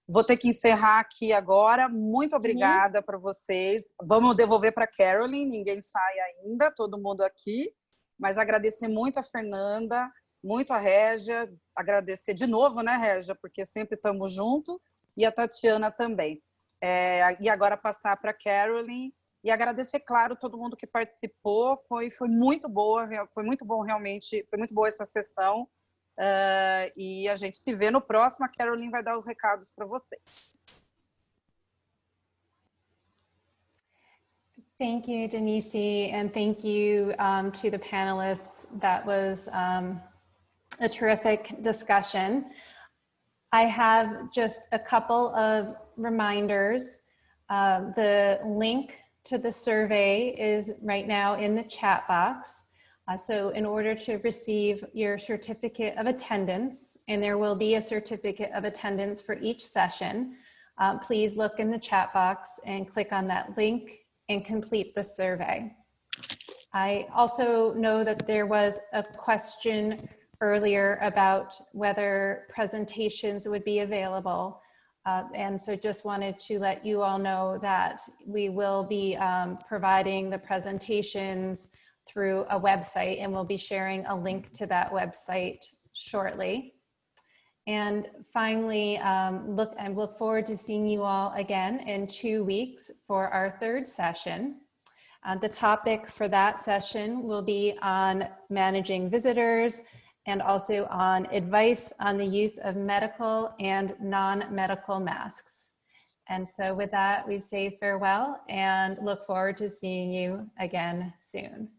Vou ter que encerrar aqui agora. Muito obrigada para vocês. Vamos devolver para a Carolyn, ninguém sai ainda, todo mundo aqui. Mas agradecer muito a Fernanda, muito a Régia, agradecer de novo, né, Régia, porque sempre estamos juntos, e a Tatiana também. E agora passar para a Carolyn. E agradecer, claro, todo mundo que participou, foi muito boa, foi muito bom realmente, foi muito boa essa sessão, e a gente se vê no próximo, a Carolyn vai dar os recados para vocês. Thank you, Denise, and thank you to the panelists. That was a terrific discussion. I have just a couple of reminders. The link to the survey is right now in the chat box. So in order to receive your certificate of attendance, and there will be a certificate of attendance for each session, please look in the chat box and click on that link and complete the survey. I also know that there was a question earlier about whether presentations would be available. And so just wanted to let you all know that we will be providing the presentations through a website, and we'll be sharing a link to that website shortly. And finally, I look forward to seeing you all again in 2 weeks for our third session. The topic for that session will be on managing visitors and also on advice on the use of medical and non-medical masks. And so with that, we say farewell and look forward to seeing you again soon.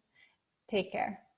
Take care.